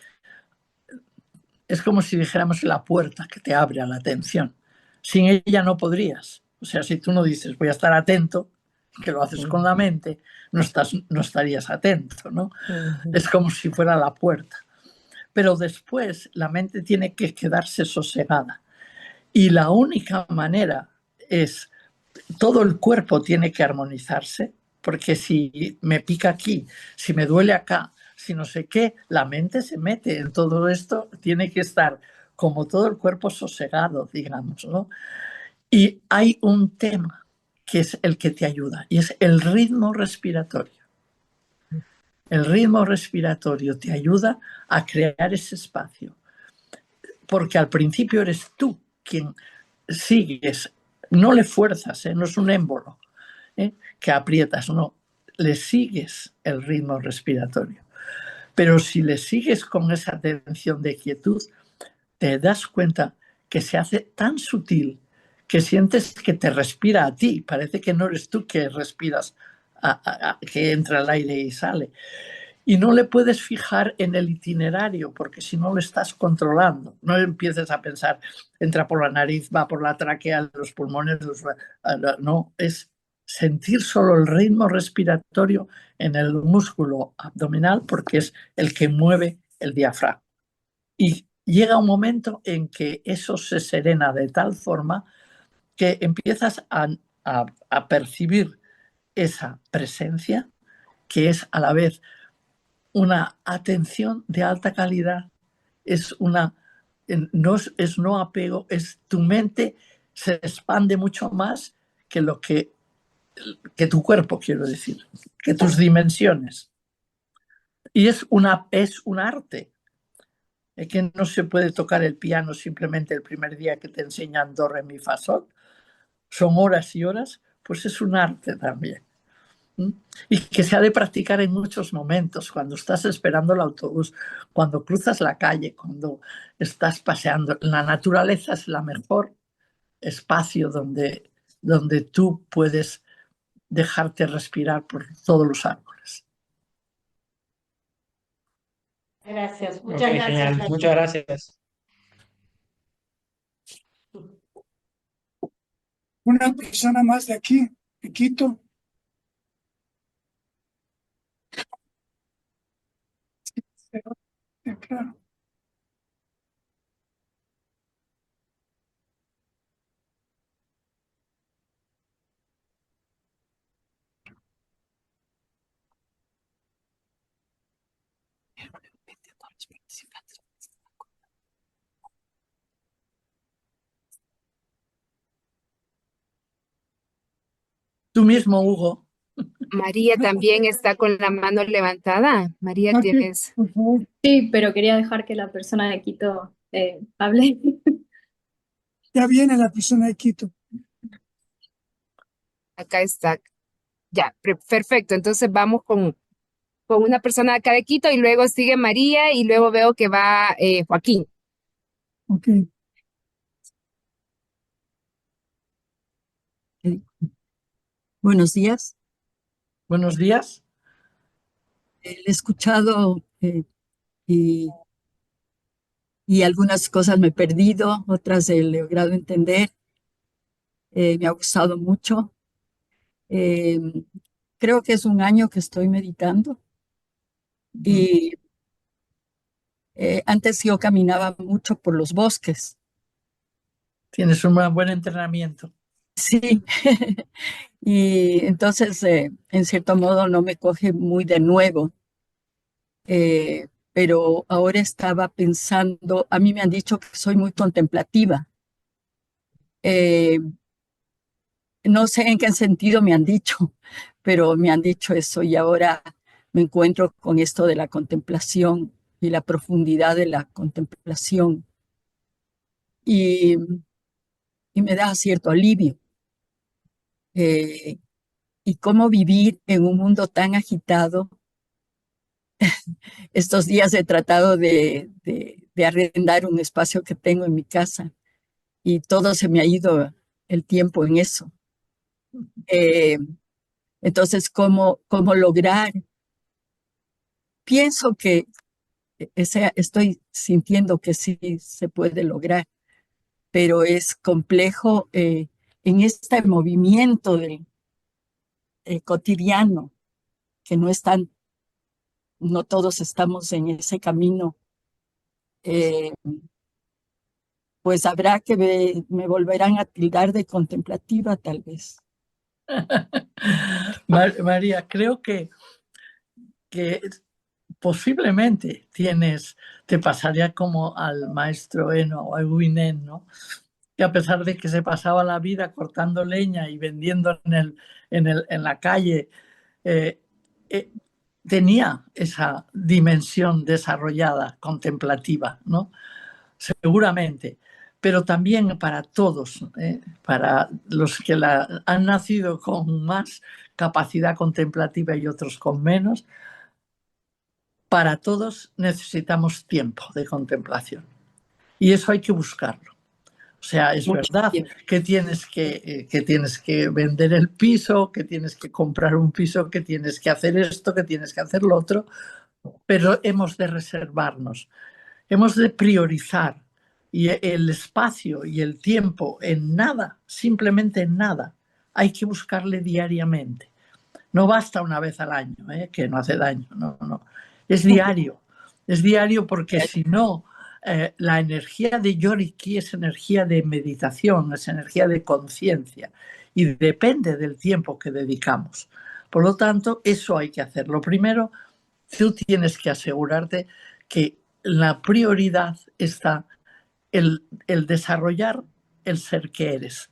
Es como si dijéramos la puerta que te abre a la atención. Sin ella no podrías. O sea, si tú no dices voy a estar atento, que lo haces con la mente, no estarías atento, ¿no? Es como si fuera la puerta. Pero después la mente tiene que quedarse sosegada. Y la única manera es, todo el cuerpo tiene que armonizarse, porque si me pica aquí, si me duele acá, si no sé qué, la mente se mete en todo esto, tiene que estar como todo el cuerpo sosegado, digamos, ¿no? Y hay un tema que es el que te ayuda, y es el ritmo respiratorio. El ritmo respiratorio te ayuda a crear ese espacio, porque al principio eres tú quien sigues, no le fuerzas, no es un émbolo que aprietas, no, le sigues el ritmo respiratorio. Pero si le sigues con esa atención de quietud, te das cuenta que se hace tan sutil que sientes que te respira a ti, parece que no eres tú que respiras, que entra el aire y sale. Y no le puedes fijar en el itinerario, porque si no lo estás controlando, no empieces a pensar, entra por la nariz, va por la tráquea, los pulmones, no, es sentir solo el ritmo respiratorio en el músculo abdominal, porque es el que mueve el diafragma. Y llega un momento en que eso se serena de tal forma que empiezas a percibir esa presencia, que es a la vez una atención de alta calidad, no es no apego, es tu mente se expande mucho más que lo que tu cuerpo, quiero decir, que tus dimensiones. Y es un arte. Es que no se puede tocar el piano simplemente el primer día que te enseñan do, re, mi, fa, sol. Son horas y horas, pues es un arte también. ¿Mm? Y que se ha de practicar en muchos momentos, cuando estás esperando el autobús, cuando cruzas la calle, cuando estás paseando. La naturaleza es la mejor espacio donde tú puedes dejarte respirar por todos los árboles. Gracias, Ok, muchas gracias. genial. Rachel. Muchas gracias. Una persona más de aquí, de Quito. Sí, claro. Tú mismo, Hugo. María también está con la mano levantada. María, Aquí, tienes. por favor. Sí, pero quería dejar que la persona de Quito hable. Ya viene la persona de Quito. Acá está. Ya, perfecto. Entonces vamos con una persona de acá de Quito y luego sigue María y luego veo que va Joaquín. Ok. Buenos días. Buenos días. He escuchado y, y algunas cosas me he perdido, otras he logrado entender. Me ha gustado mucho. Eh, Creo que es un año que estoy meditando y antes yo caminaba mucho por los bosques. Tienes un buen entrenamiento. Sí, y entonces en cierto modo no me coge muy de nuevo. Pero ahora estaba pensando, a mí me han dicho que soy muy contemplativa. Eh, no sé en qué sentido me han dicho, pero me han dicho eso y ahora me encuentro con esto de la contemplación y la profundidad de la contemplación y, y me da cierto alivio. Eh, y cómo vivir en un mundo tan agitado. Estos días he tratado de arrendar un espacio que tengo en mi casa y todo se me ha ido el tiempo en eso. Eh, entonces, ¿cómo lograr? Pienso que estoy sintiendo que sí se puede lograr, pero es complejo en este movimiento del cotidiano, que no están, no todos estamos en ese camino. eh, pues habrá que me volverán a tildar de contemplativa tal vez. María, creo que posiblemente te pasaría como al maestro Eno o a Guinen, ¿no? Que a pesar de que se pasaba la vida cortando leña y vendiendo en la calle, eh, eh, tenía esa dimensión desarrollada, contemplativa, ¿no? Seguramente, pero también para todos, para los que han nacido con más capacidad contemplativa y otros con menos, para todos necesitamos tiempo de contemplación y eso hay que buscarlo. O sea, es Mucho verdad tiempo. que tienes que vender el piso, que tienes que comprar un piso, que tienes que hacer esto, que tienes que hacer lo otro, pero hemos de reservarnos, hemos de priorizar y el espacio y el tiempo en nada, simplemente en nada, hay que buscarle diariamente. No basta una vez al año, que no hace daño, no, no. Es diario porque si no, la energía de Yoriki es energía de meditación, es energía de conciencia y depende del tiempo que dedicamos. Por lo tanto, eso hay que hacer. Lo primero, tú tienes que asegurarte que la prioridad está el desarrollar el ser que eres.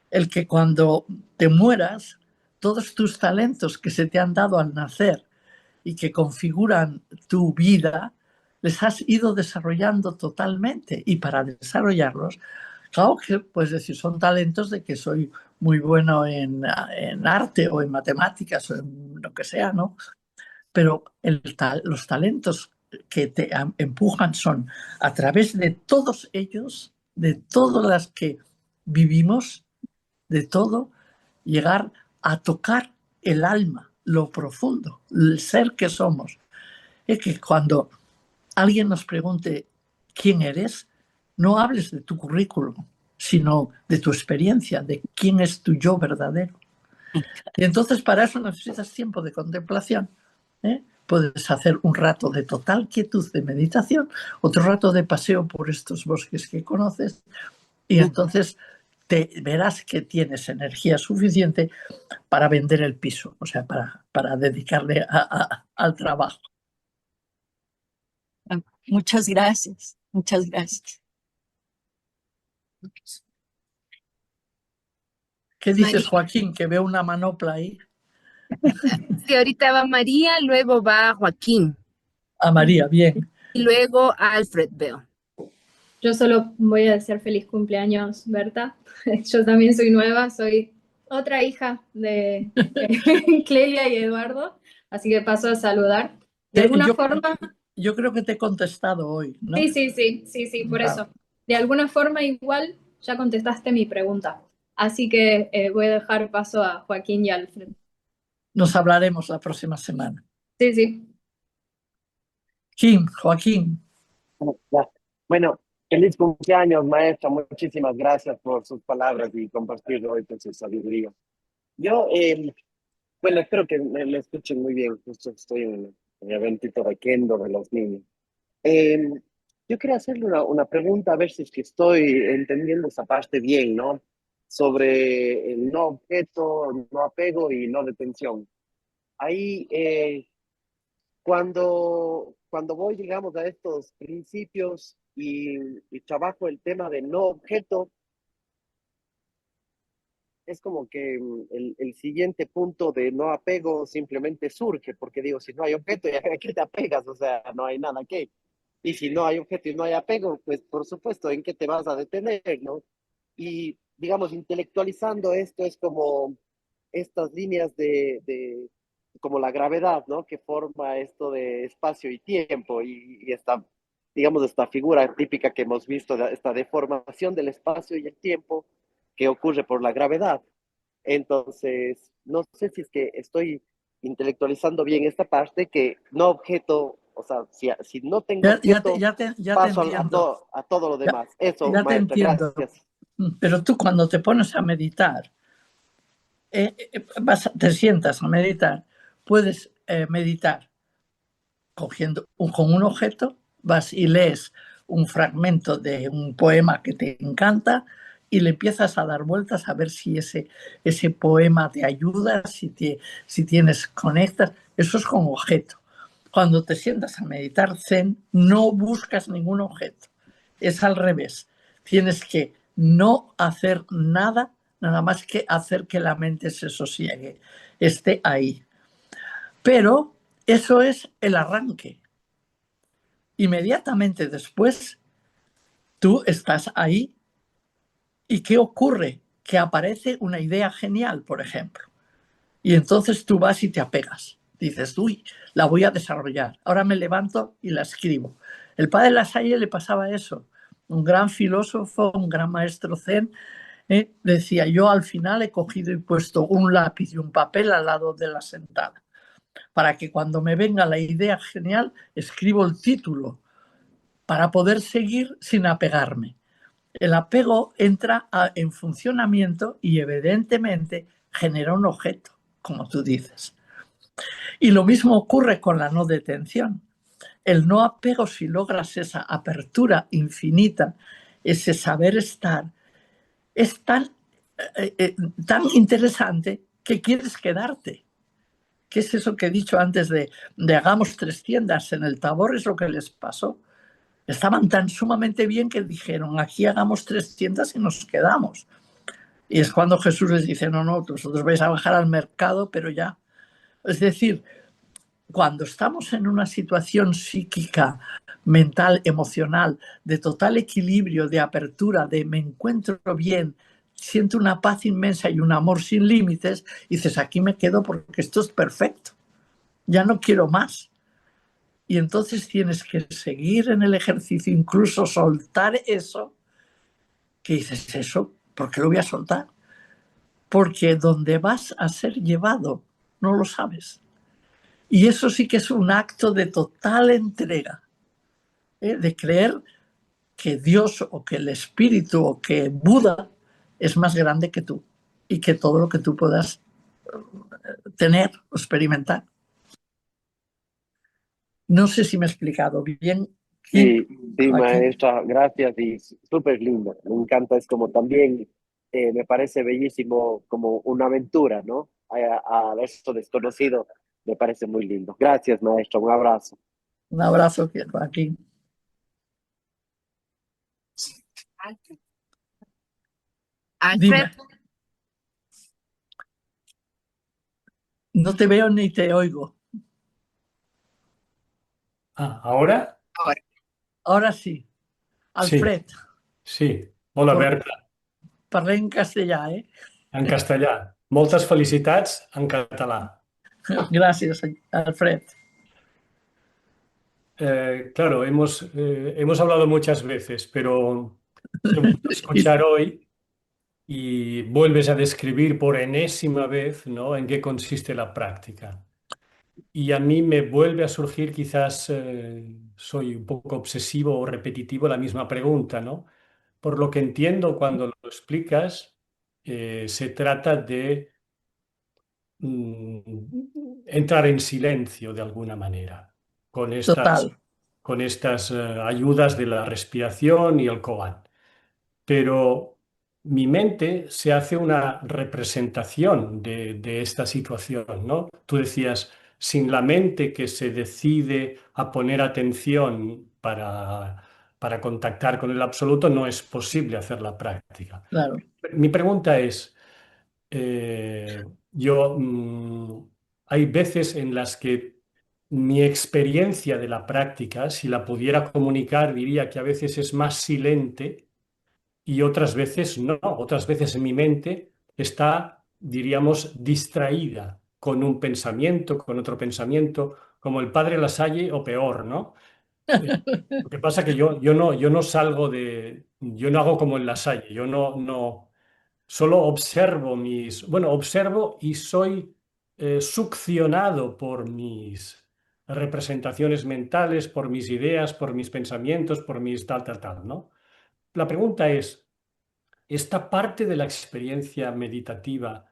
El que cuando te mueras, todos tus talentos que se te han dado al nacer y que configuran tu vida, les has ido desarrollando totalmente. Y para desarrollarlos, Claro que puedes decir, son talentos de que soy muy bueno en arte o en matemáticas o en lo que sea, ¿no? Pero los talentos que te empujan son a través de todos ellos, de todas las que vivimos, de todo, llegar a tocar el alma, lo profundo, el ser que somos. Es que cuando alguien nos pregunte quién eres, no hables de tu currículum, sino de tu experiencia, de quién es tu yo verdadero. Y entonces para eso necesitas tiempo de contemplación. Puedes hacer un rato de total quietud de meditación, otro rato de paseo por estos bosques que conoces, y entonces te verás que tienes energía suficiente para vender el piso, o sea, para dedicarle al trabajo. Muchas gracias, muchas gracias. ¿Qué dices, María. Joaquín? Que veo una manopla ahí. Sí, ahorita va María, luego va Joaquín A María, bien. y luego Alfred veo. Yo solo voy a desear feliz cumpleaños, Berta. Yo también soy nueva, soy otra hija de Clelia y Eduardo, así que paso a saludar. De alguna forma, Yo creo que te he contestado hoy, ¿no? sí, por Vale. eso. De alguna forma igual ya contestaste mi pregunta. Así que voy a dejar paso a Joaquín y Alfred. Nos hablaremos la próxima semana. Sí. Joaquín. Bueno, feliz cumpleaños, maestra. Muchísimas gracias por sus palabras y compartir hoy con su sabiduría. Yo, bueno, espero que me escuchen muy bien. Justo estoy en el eventito de Kendo de los niños. Yo quería hacerle una pregunta, a ver si es que estoy entendiendo esa parte bien, ¿no? Sobre el no objeto, no apego y no detención. Ahí, cuando voy, digamos, a estos principios y trabajo el tema de no objeto, es como que el siguiente punto de no apego simplemente surge, porque digo, si no hay objeto, ¿ya a qué te apegas? O sea, no hay nada que. Y si no hay objeto y no hay apego, pues por supuesto, ¿en qué te vas a detener, no? Y, digamos, intelectualizando esto es como estas líneas como la gravedad, ¿no? Que forma esto de espacio y tiempo y esta, digamos, esta figura típica que hemos visto, esta deformación del espacio y el tiempo que ocurre por la gravedad. Entonces, no sé si es que estoy intelectualizando bien esta parte que no objeto, o sea, si no tengo objeto, Ya te paso entiendo. a todo lo demás. Eso, Ya te maestra, entiendo. gracias. Pero tú cuando te pones a meditar, te sientas a meditar, puedes meditar con un objeto, vas y lees un fragmento de un poema que te encanta y le empiezas a dar vueltas a ver si ese poema te ayuda, si tienes conectas. Eso es con objeto. Cuando te sientas a meditar Zen, no buscas ningún objeto. Es al revés. Tienes que no hacer nada, nada más que hacer que la mente se sosiegue, esté ahí. Pero eso es el arranque. Inmediatamente después, tú estás ahí y ¿qué ocurre? Que aparece una idea genial, por ejemplo. Y entonces tú vas y te apegas. Dices, uy, la voy a desarrollar. Ahora me levanto y la escribo. El padre Lasalle le pasaba eso. Un gran filósofo, un gran maestro zen, decía, yo al final he cogido y puesto un lápiz y un papel al lado de la sentada, para que cuando me venga la idea genial, escribo el título, para poder seguir sin apegarme. El apego entra en funcionamiento y evidentemente genera un objeto, como tú dices. Y lo mismo ocurre con la no detención. El no apego, si logras esa apertura infinita, ese saber estar, es tan interesante que quieres quedarte. ¿Qué es eso que he dicho antes de hagamos 3 tiendas en el Tabor? Es lo que les pasó. Estaban tan sumamente bien que dijeron, aquí hagamos 3 tiendas y nos quedamos. Y es cuando Jesús les dice, no, vosotros vais a bajar al mercado, pero ya. Es decir, cuando estamos en una situación psíquica, mental, emocional, de total equilibrio, de apertura, de me encuentro bien, siento una paz inmensa y un amor sin límites, dices, aquí me quedo porque esto es perfecto, ya no quiero más. Y entonces tienes que seguir en el ejercicio, incluso soltar eso, que dices, eso, ¿por qué lo voy a soltar? Porque donde vas a ser llevado, no lo sabes. Y eso sí que es un acto de total entrega, de creer que Dios o que el Espíritu o que Buda es más grande que tú y que todo lo que tú puedas tener o experimentar. No sé si me he explicado bien. Sí, sí, Aquí. maestra, gracias y súper lindo. Me encanta, es como también, me parece bellísimo como una aventura, ¿no? A esto desconocido, me parece muy lindo. Gracias, maestra, un abrazo. Un abrazo, Joaquín. Alfred, Dime, no te veo ni te oigo. ¿Ahora? ahora. Ahora sí. Sí, Alfred, sí. Hola, Berta. parlé en castellà, ¿eh? En castellà. Moltes felicitats en català. Gracias, Alfred. Claro, hemos hablado muchas veces, pero te he vuelto a escuchar hoy y vuelves a describir por enésima vez, ¿no?, en qué consiste la práctica. Y a mí me vuelve a surgir, quizás soy un poco obsesivo o repetitivo, la misma pregunta, ¿no? Por lo que entiendo cuando lo explicas, se trata de entrar en silencio de alguna manera con Total. estas ayudas de la respiración y el koan. Pero mi mente se hace una representación de esta situación, ¿no? Tú decías, sin la mente que se decide a poner atención para contactar con el absoluto, no es posible hacer la práctica. Claro. Mi pregunta es, yo, hay veces en las que mi experiencia de la práctica, si la pudiera comunicar, diría que a veces es más silente y otras veces no. Otras veces mi mente está, diríamos, distraída con un pensamiento, con otro pensamiento, como el padre Lasalle o peor, ¿no? Lo que pasa que yo no salgo yo no hago como el Lasalle, yo no. Solo observo observo y soy succionado por mis representaciones mentales, por mis ideas, por mis pensamientos, por mis tal, ¿no? La pregunta es, ¿esta parte de la experiencia meditativa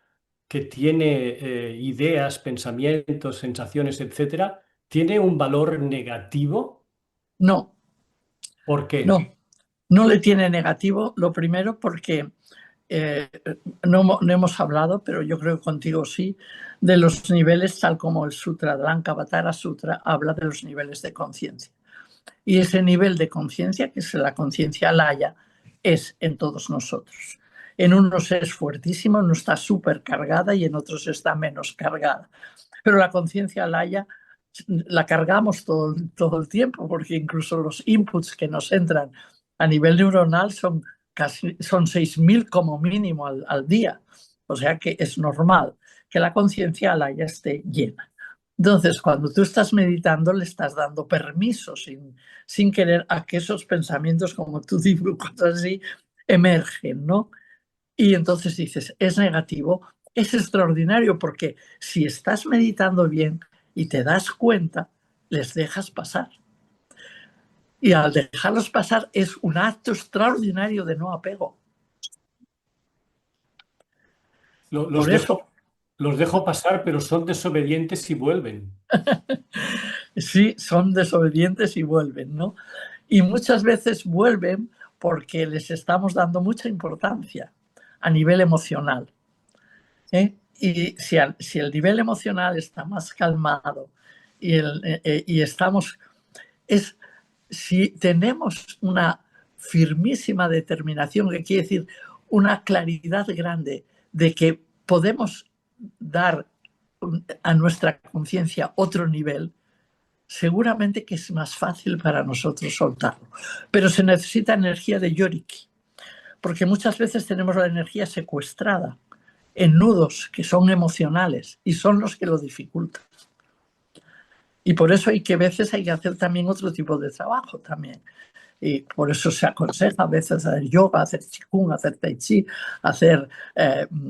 que tiene ideas, pensamientos, sensaciones, etcétera, tiene un valor negativo? No, ¿Por qué? no le tiene negativo. Lo primero porque no hemos hablado, pero yo creo que contigo sí, de los niveles, tal como el Sutra de Lankavatara Sutra habla de los niveles de conciencia. Y ese nivel de conciencia, que es la conciencia laya, es en todos nosotros. En unos es fuertísimo, no está súper cargada y en otros está menos cargada. Pero la conciencia laya la cargamos todo el tiempo, porque incluso los inputs que nos entran a nivel neuronal son 6.000 como mínimo al día. O sea que es normal que la conciencia laya esté llena. Entonces, cuando tú estás meditando, le estás dando permiso sin querer a que esos pensamientos, como tú dices, cosas así, emergen, ¿no? Y entonces dices, es negativo, es extraordinario, porque si estás meditando bien y te das cuenta, les dejas pasar. Y al dejarlos pasar es un acto extraordinario de no apego. Los dejo pasar, pero son desobedientes y vuelven. Sí, son desobedientes y vuelven, ¿no? Y muchas veces vuelven porque les estamos dando mucha importancia a nivel emocional. Y si el nivel emocional está más calmado y estamos... si tenemos una firmísima determinación, que quiere decir una claridad grande de que podemos dar a nuestra conciencia otro nivel, seguramente que es más fácil para nosotros soltarlo. Pero se necesita energía de Yoriki, porque muchas veces tenemos la energía secuestrada en nudos que son emocionales y son los que lo dificultan. Y por eso a veces hay que hacer también otro tipo de trabajo también. Y por eso se aconseja a veces hacer yoga, hacer qigong, hacer tai chi, hacer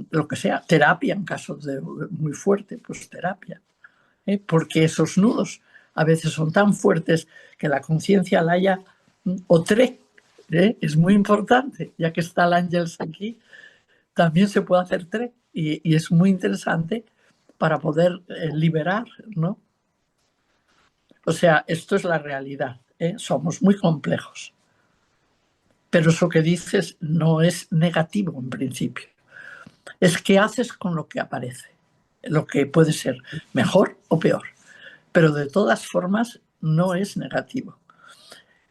lo que sea, terapia en casos de muy fuerte, pues terapia. Porque esos nudos a veces son tan fuertes que la conciencia la haya o tre. Es muy importante, ya que está el Ángels aquí, también se puede hacer tre y es muy interesante para poder liberar, ¿no? O sea, esto es la realidad, somos muy complejos. Pero eso que dices no es negativo en principio. Es qué haces con lo que aparece, lo que puede ser mejor o peor. Pero de todas formas no es negativo.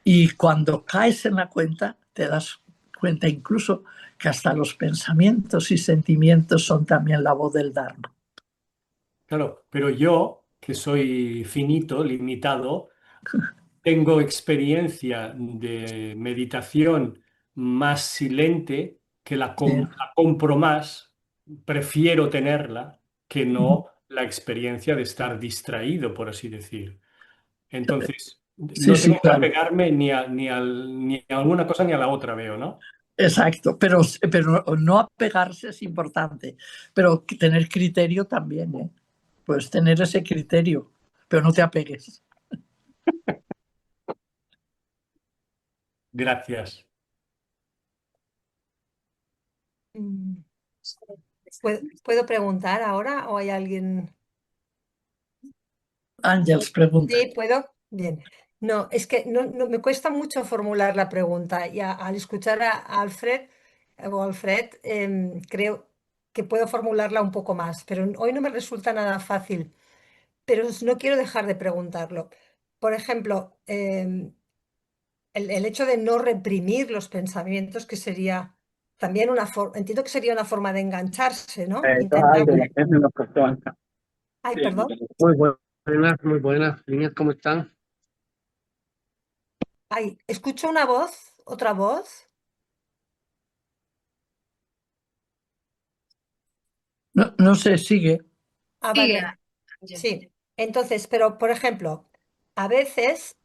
Y cuando caes en la cuenta, te das cuenta incluso que hasta los pensamientos y sentimientos son también la voz del Dharma. Claro, pero yo, que soy finito, limitado, tengo experiencia de meditación más silente, que la compro más, prefiero tenerla que no la experiencia de estar distraído, por así decir. Entonces, Sí, no sí, tengo que claro. apegarme ni a una cosa ni a la otra, veo, ¿no? Exacto, pero no apegarse es importante, pero tener criterio también, ¿eh? Pues tener ese criterio, pero no te apegues. Gracias. ¿Puedo preguntar ahora o hay alguien? Ángels pregunta. Sí, ¿puedo? Bien. No, es que no, me cuesta mucho formular la pregunta y al escuchar a Alfred, creo que puedo formularla un poco más, pero hoy no me resulta nada fácil, pero no quiero dejar de preguntarlo. Por ejemplo, el hecho de no reprimir los pensamientos, que sería también entiendo que sería una forma de engancharse, ¿no? Intentar... Ay, perdón. Muy buenas, niñas, ¿cómo están? Ay, escucho una voz, otra voz. No se sigue. Ah, vale. Sí. Entonces, pero por ejemplo, a veces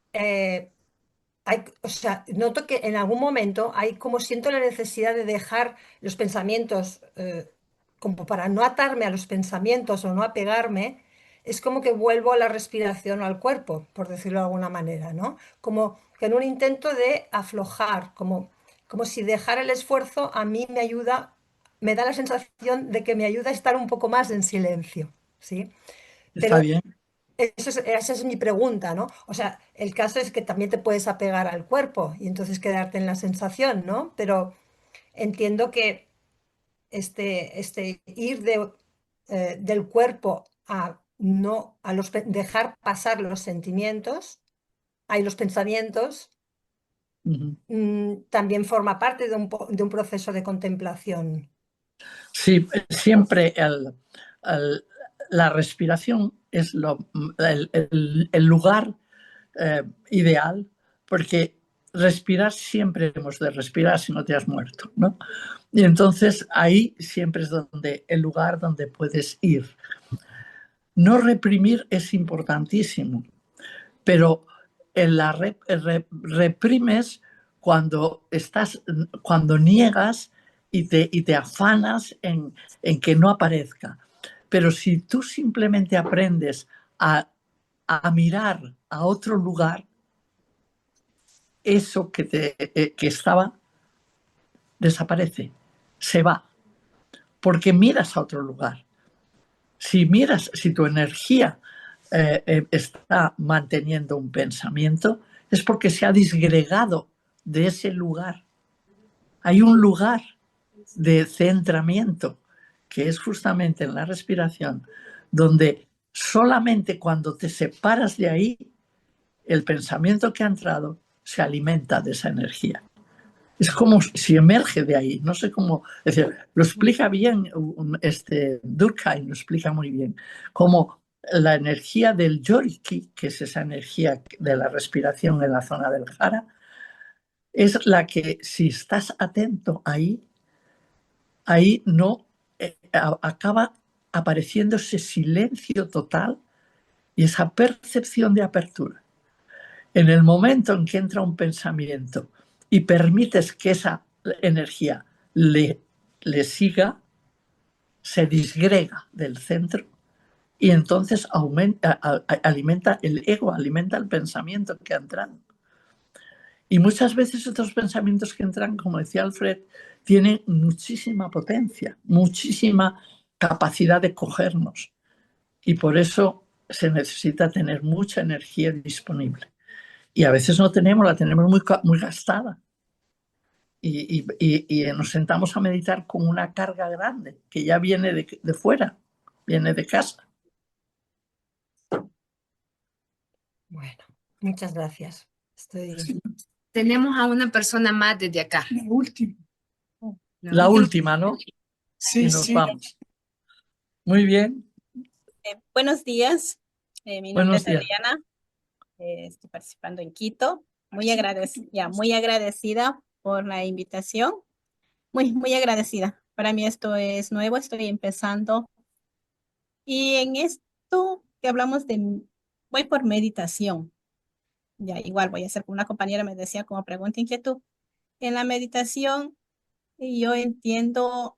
o sea, noto que en algún momento hay como siento la necesidad de dejar los pensamientos, como para no atarme a los pensamientos o no apegarme, es como que vuelvo a la respiración o al cuerpo, por decirlo de alguna manera, ¿no? Como que en un intento de aflojar, como si dejar el esfuerzo a mí me ayuda, me da la sensación de que me ayuda a estar un poco más en silencio, ¿sí? Está bien. Esa es mi pregunta, ¿no? O sea, el caso es que también te puedes apegar al cuerpo y entonces quedarte en la sensación, ¿no? Pero entiendo que ir del cuerpo a no a dejar pasar los sentimientos, hay los pensamientos, también forma parte de un proceso de contemplación. Sí, siempre la respiración es el lugar ideal, porque respirar siempre hemos de respirar si no te has muerto, ¿no? Y entonces ahí siempre es el lugar donde puedes ir. No reprimir es importantísimo, pero reprimes cuando niegas y te afanas en que no aparezca. Pero si tú simplemente aprendes a mirar a otro lugar, eso que estaba desaparece, se va, porque miras a otro lugar. Si tu energía está manteniendo un pensamiento, es porque se ha disgregado de ese lugar. Hay un lugar de centramiento que es justamente en la respiración, donde solamente cuando te separas de ahí, el pensamiento que ha entrado se alimenta de esa energía. Es como si emerge de ahí, no sé cómo, es decir, lo explica bien, Durkheim lo explica muy bien, como la energía del yoriki, que es esa energía de la respiración en la zona del jara, es la que si estás atento ahí no acaba apareciendo ese silencio total y esa percepción de apertura. En el momento en que entra un pensamiento y permites que esa energía le siga, se disgrega del centro y entonces alimenta el ego, alimenta el pensamiento que ha entrado. Y muchas veces estos pensamientos que entran, como decía Alfred, tienen muchísima potencia, muchísima capacidad de cogernos. Y por eso se necesita tener mucha energía disponible. Y a veces no tenemos, la tenemos muy gastada. Y nos sentamos a meditar con una carga grande, que ya viene de fuera, viene de casa. Bueno, muchas gracias. Tenemos a una persona más desde acá. La última. La última, ¿no? Sí, y nos sí. vamos. Muy bien. Buenos días, mi nombre Buenos es días. Adriana, estoy participando en Quito, muy agradecida por la invitación, muy agradecida. Para mí esto es nuevo, estoy empezando y en esto que hablamos voy por meditación, ya igual voy a hacer como una compañera me decía como pregunta inquietud. En la meditación yo entiendo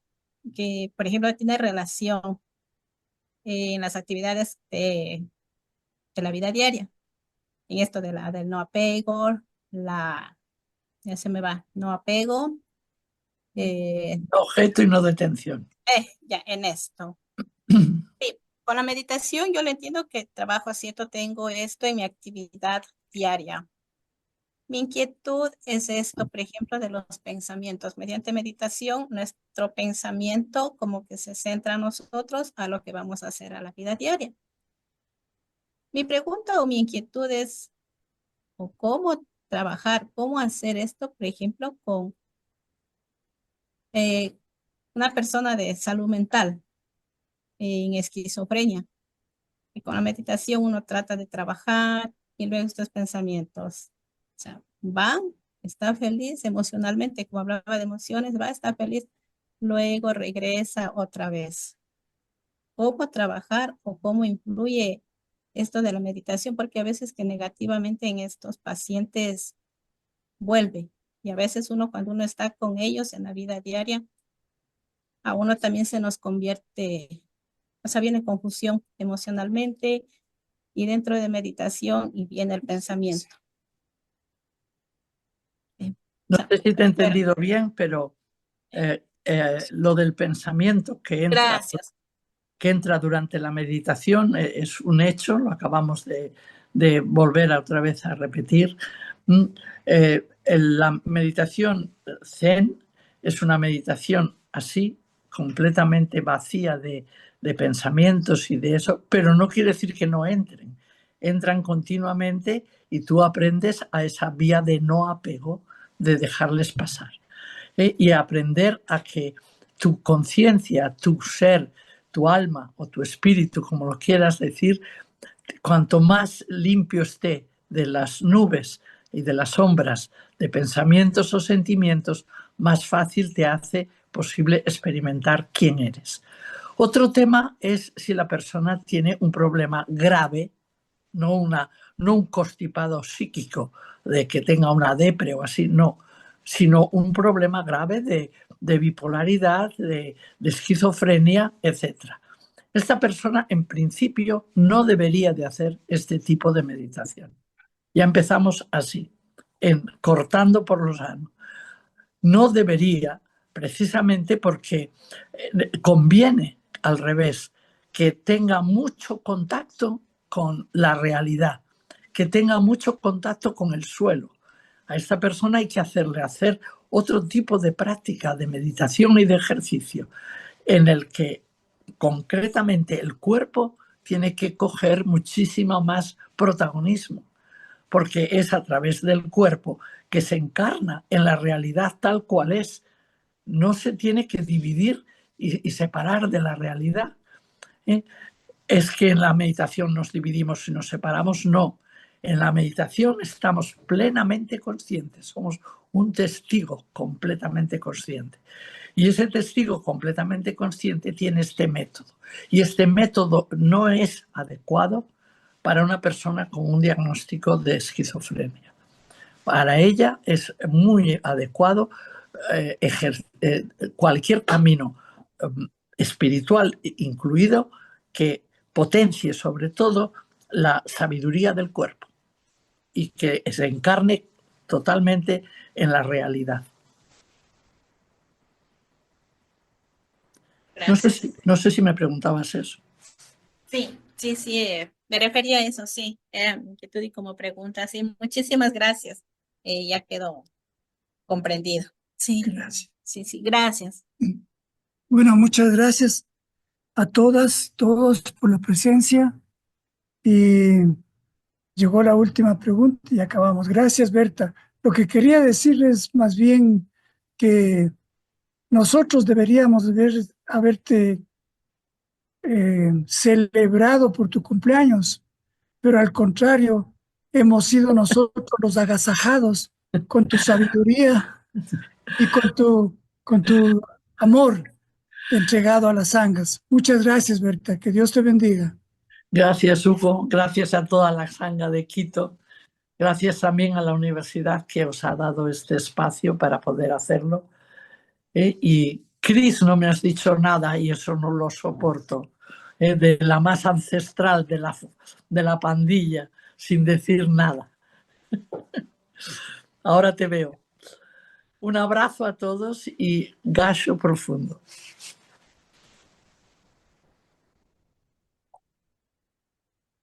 que, por ejemplo, tiene relación en las actividades de la vida diaria. En esto del no apego, ya se me va, no apego. Objeto y no detención. Ya, en esto. Sí, con la meditación yo le entiendo que trabajo haciendo, tengo esto en mi actividad diaria. Mi inquietud es esto, por ejemplo, de los pensamientos. Mediante meditación, nuestro pensamiento como que se centra en nosotros a lo que vamos a hacer a la vida diaria. Mi pregunta o mi inquietud es, ¿o cómo trabajar, cómo hacer esto, por ejemplo, con una persona de salud mental en esquizofrenia? Y con la meditación uno trata de trabajar y luego estos pensamientos, o sea, van, está feliz emocionalmente, como hablaba de emociones, va, está feliz, luego regresa otra vez. ¿Cómo trabajar o cómo influye esto de la meditación? Porque a veces que negativamente en estos pacientes vuelve. Y a veces cuando uno está con ellos en la vida diaria, a uno también se nos convierte, o sea, viene confusión emocionalmente y dentro de meditación y viene el pensamiento. No sé si te he entendido bien, pero lo del pensamiento que entra durante la meditación es un hecho, lo acabamos de volver otra vez a repetir. La meditación Zen es una meditación así, completamente vacía de pensamientos y de eso, pero no quiere decir que no entren. Entran continuamente y tú aprendes a esa vía de no apego, de dejarles pasar. Y aprender a que tu conciencia, tu ser, tu alma o tu espíritu, como lo quieras decir, cuanto más limpio esté de las nubes y de las sombras de pensamientos o sentimientos, más fácil te hace posible experimentar quién eres. Otro tema es si la persona tiene un problema grave, no un constipado psíquico de que tenga una depre o así, no, sino un problema grave de bipolaridad, de esquizofrenia, etc. Esta persona en principio no debería de hacer este tipo de meditación. Ya empezamos así, cortando por lo sano. No debería, precisamente porque conviene al revés, que tenga mucho contacto con la realidad, que tenga mucho contacto con el suelo. A esta persona hay que hacerle hacer otro tipo de práctica de meditación y de ejercicio en el que concretamente el cuerpo tiene que coger muchísimo más protagonismo, porque es a través del cuerpo que se encarna en la realidad tal cual es. No se tiene que dividir y separar de la realidad. Es que en la meditación nos dividimos y nos separamos, no. En la meditación estamos plenamente conscientes, somos un testigo completamente consciente. Y ese testigo completamente consciente tiene este método. Y este método no es adecuado para una persona con un diagnóstico de esquizofrenia. Para ella es muy adecuado cualquier camino espiritual incluido que potencie sobre todo la sabiduría del cuerpo y que se encarne totalmente en la realidad. No sé si me preguntabas eso. Sí, me refería a eso, sí, era mi inquietud y como pregunta, sí, muchísimas gracias, ya quedó comprendido. Sí, Gracias. sí, gracias. Bueno, muchas gracias a todas, todos por la presencia. Y llegó la última pregunta y acabamos. Gracias, Berta. Lo que quería decirles más bien que nosotros deberíamos haberte celebrado por tu cumpleaños, pero al contrario, hemos sido nosotros los agasajados con tu sabiduría y con tu amor entregado a las sangas. Muchas gracias, Berta. Que Dios te bendiga. Gracias, Hugo. Gracias a toda la sanga de Quito. Gracias también a la universidad que os ha dado este espacio para poder hacerlo. Y Cris, no me has dicho nada y eso no lo soporto. De la más ancestral de la pandilla, sin decir nada. Ahora te veo. Un abrazo a todos y gacho profundo.